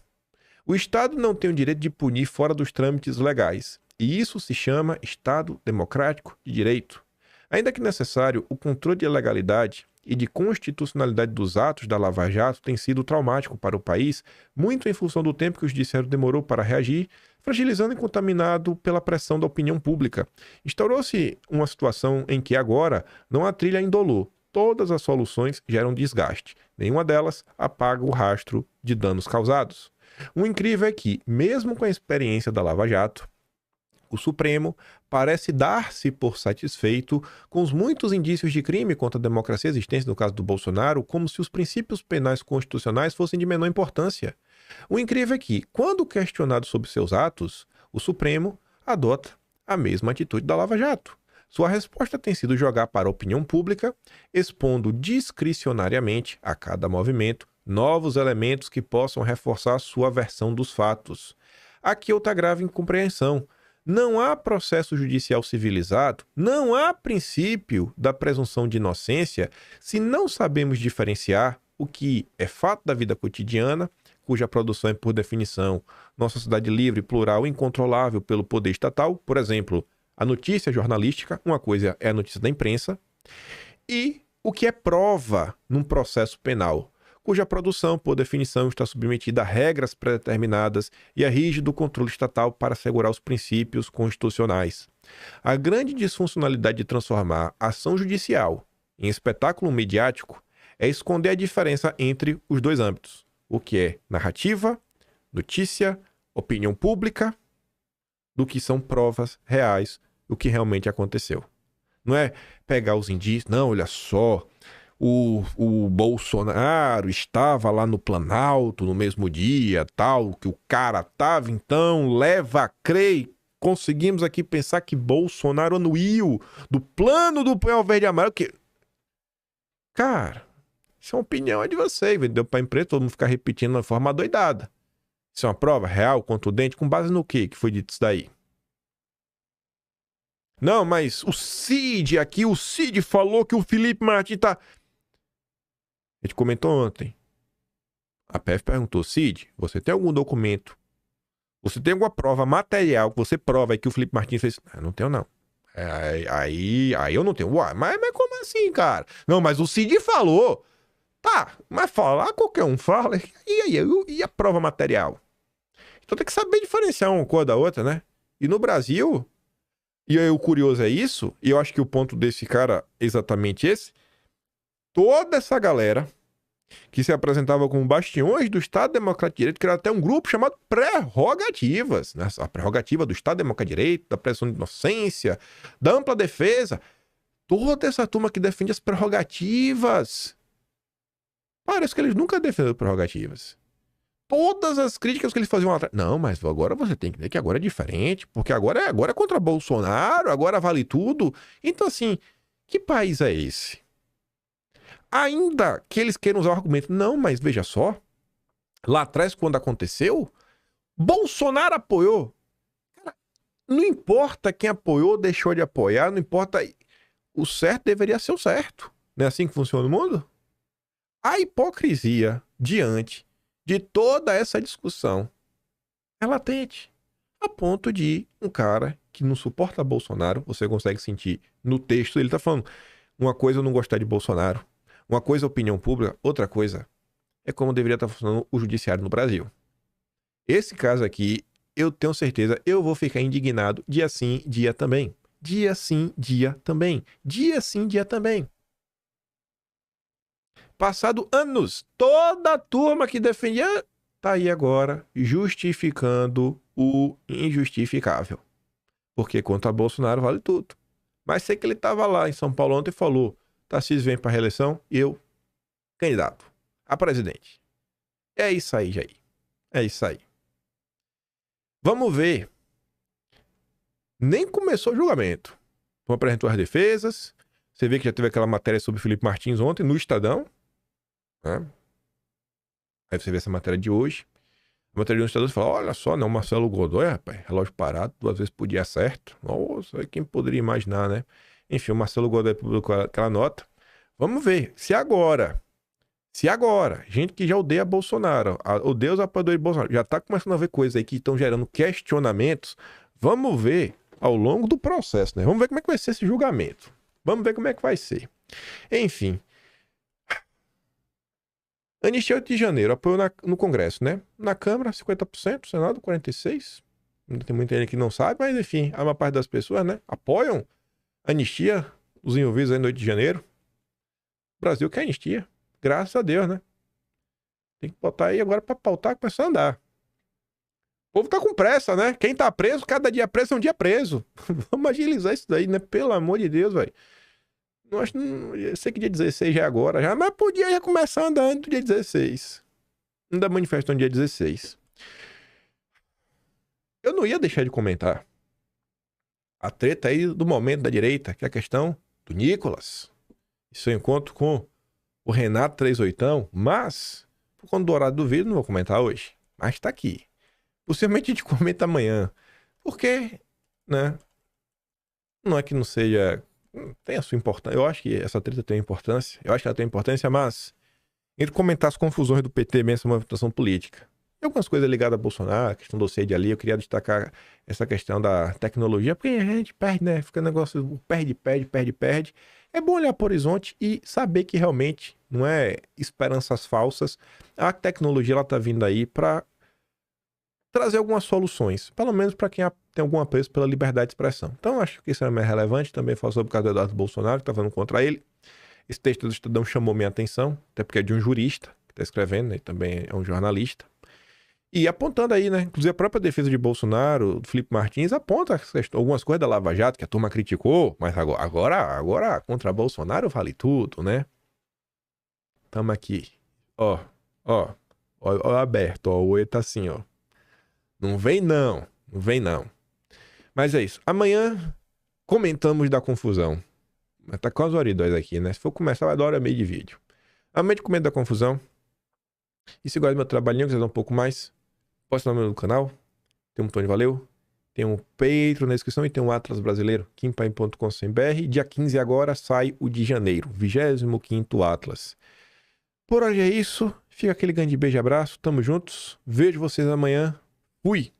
O Estado não tem o direito de punir fora dos trâmites legais, e isso se chama Estado Democrático de Direito. Ainda que necessário, o controle de legalidade e de constitucionalidade dos atos da Lava Jato tem sido traumático para o país, muito em função do tempo que o Judiciário demorou para reagir, fragilizando e contaminado pela pressão da opinião pública. Instaurou-se uma situação em que agora não há trilha indolor. Todas as soluções geram desgaste. Nenhuma delas apaga o rastro de danos causados. O incrível é que, mesmo com a experiência da Lava Jato, o Supremo parece dar-se por satisfeito com os muitos indícios de crime contra a democracia existentes no caso do Bolsonaro, como se os princípios penais constitucionais fossem de menor importância. O incrível é que, quando questionado sobre seus atos, o Supremo adota a mesma atitude da Lava Jato. Sua resposta tem sido jogar para a opinião pública, expondo discricionariamente a cada movimento novos elementos que possam reforçar sua versão dos fatos. Aqui outra grave incompreensão. Não há processo judicial civilizado, não há princípio da presunção de inocência se não sabemos diferenciar o que é fato da vida cotidiana, cuja produção é, por definição, numa sociedade livre, plural, incontrolável pelo poder estatal. Por exemplo, a notícia jornalística, uma coisa é a notícia da imprensa, e o que é prova num processo penal, cuja produção, por definição, está submetida a regras pré-determinadas e a rígido controle estatal para assegurar os princípios constitucionais. A grande disfuncionalidade de transformar a ação judicial em espetáculo mediático é esconder a diferença entre os dois âmbitos, o que é narrativa, notícia, opinião pública, do que são provas reais, o que realmente aconteceu. Não é pegar os indícios, não, olha só, o Bolsonaro estava lá no Planalto no mesmo dia, tal, que o cara estava, então leva a crer, conseguimos aqui pensar que Bolsonaro anuiu do plano do Punhal Verde e Amarelo, que... Cara, isso é uma opinião de vocês, deu para a imprensa todo mundo ficar repetindo de forma adoidada. Isso é uma prova real, contundente, com base no que foi dito isso daí? Não, mas o Cid aqui, o Cid falou que o Felipe Martins tá... A gente comentou ontem. A PF perguntou, Cid, você tem algum documento? Você tem alguma prova material que você prova que o Felipe Martins fez? Não tenho, não. Aí eu não tenho. Uai, mas como assim, cara? Não, mas o Cid falou. Tá, mas falar qualquer um fala. E a prova material? Então tem que saber diferenciar uma coisa da outra, né? E no Brasil... E aí o curioso é isso, e eu acho que o ponto desse cara é exatamente esse. Toda essa galera que se apresentava como bastiões do Estado Democrático de Direito, criaram até um grupo chamado Prerrogativas, né? A prerrogativa do Estado Democrático de Direito, da presunção de inocência, da ampla defesa. Toda essa turma que defende as prerrogativas. Parece que eles nunca defenderam prerrogativas. Todas as críticas que eles faziam lá atrás. Não, mas agora você tem que ver que agora é diferente, porque agora é contra Bolsonaro, agora vale tudo. Então, assim, que país é esse? Ainda que eles queiram usar o argumento, não, mas veja só, lá atrás, quando aconteceu, Bolsonaro apoiou. Cara, não importa quem apoiou, deixou de apoiar, não importa. O certo deveria ser o certo. Não é assim que funciona o mundo? A hipocrisia diante de toda essa discussão é latente, a ponto de um cara que não suporta Bolsonaro, você consegue sentir no texto, ele tá falando, uma coisa é não gostar de Bolsonaro, uma coisa é opinião pública, outra coisa é como deveria estar funcionando o judiciário no Brasil. Esse caso aqui, eu tenho certeza, eu vou ficar indignado dia sim, dia também. Dia sim, dia também. Dia sim, dia também. Passado anos, toda a turma que defendia tá aí agora justificando o injustificável. Porque contra Bolsonaro vale tudo. Mas sei que ele tava lá em São Paulo ontem e falou, Tarcísio vem para reeleição e eu, candidato a presidente. É isso aí, Jair. É isso aí. Vamos ver. Nem começou o julgamento. Apresentou as defesas. Você vê que já teve aquela matéria sobre Felipe Martins ontem no Estadão. Né? Aí você vê essa matéria de hoje. A matéria do Estadão fala, olha só, né? O Marcelo Godoy, rapaz, relógio parado, 2 vezes por dia certo. Nossa, quem poderia imaginar, né? Enfim, o Marcelo Godoy publicou aquela nota. Vamos ver se agora, gente que já odeia Bolsonaro, odeia os apoiadores de Bolsonaro, já tá começando a ver coisas aí que estão gerando questionamentos. Vamos ver ao longo do processo, né? Vamos ver como é que vai ser esse julgamento. Vamos ver como é que vai ser. Enfim. Anistia 8 de janeiro, apoio no Congresso, né? Na Câmara, 50%, no Senado, 46%. Tem muita gente que não sabe, mas enfim, a maior parte das pessoas, né? Apoiam anistia, os envolvidos aí no 8 de janeiro. O Brasil quer anistia. Graças a Deus, né? Tem que botar aí agora pra pautar e começar a andar. O povo tá com pressa, né? Quem tá preso, cada dia preso é um dia preso. Vamos agilizar isso daí, né? Pelo amor de Deus, velho. Eu sei que dia 16 já é agora, já, mas podia já começar a andar antes do dia 16. Ainda manifestou no dia 16. Eu não ia deixar de comentar a treta aí do momento da direita, que é a questão do Nicolas. E seu encontro com o Renato 38, mas, por conta do horário do vídeo, não vou comentar hoje. Mas tá aqui. Possivelmente a gente comenta amanhã. Porque né? Não é que não seja... Tem a sua importância. Eu acho que essa treta tem importância. Eu acho que ela tem importância, mas... Entre comentar as confusões do PT mesmo, essa movimentação política. E algumas coisas ligadas a Bolsonaro, a questão do CED ali, eu queria destacar essa questão da tecnologia, porque a gente perde, né? Fica um negócio perde. É bom olhar para o horizonte e saber que realmente não é esperanças falsas. A tecnologia, ela tá vindo aí para trazer algumas soluções, pelo menos para quem tem algum apreço pela liberdade de expressão. Então, acho que isso é mais relevante. Também falo sobre o caso do Eduardo Bolsonaro, que tá falando contra ele. Esse texto do Estadão chamou minha atenção, até porque é de um jurista que está escrevendo, né? Também é um jornalista. E apontando aí, né? Inclusive a própria defesa de Bolsonaro, do Felipe Martins, aponta algumas coisas da Lava Jato que a turma criticou, mas agora contra Bolsonaro vale tudo, né? Tamo aqui. Ó aberto, ó. O E tá assim, ó. Não vem não. Mas é isso. Amanhã comentamos da confusão. Mas tá quase 1h02 aqui, né? Se for começar, vai dar 1h30 de vídeo. Amanhã de comento da confusão. E se gosta do meu trabalhinho, quiser dar um pouco mais, posta no meu canal. Tem um botão de valeu. Tem um Patreon na descrição e tem um Atlas brasileiro, kimpaim.com.br. Dia 15 agora sai o de janeiro, 25º Atlas. Por hoje é isso. Fica aquele grande beijo e abraço. Tamo juntos. Vejo vocês amanhã. Fui!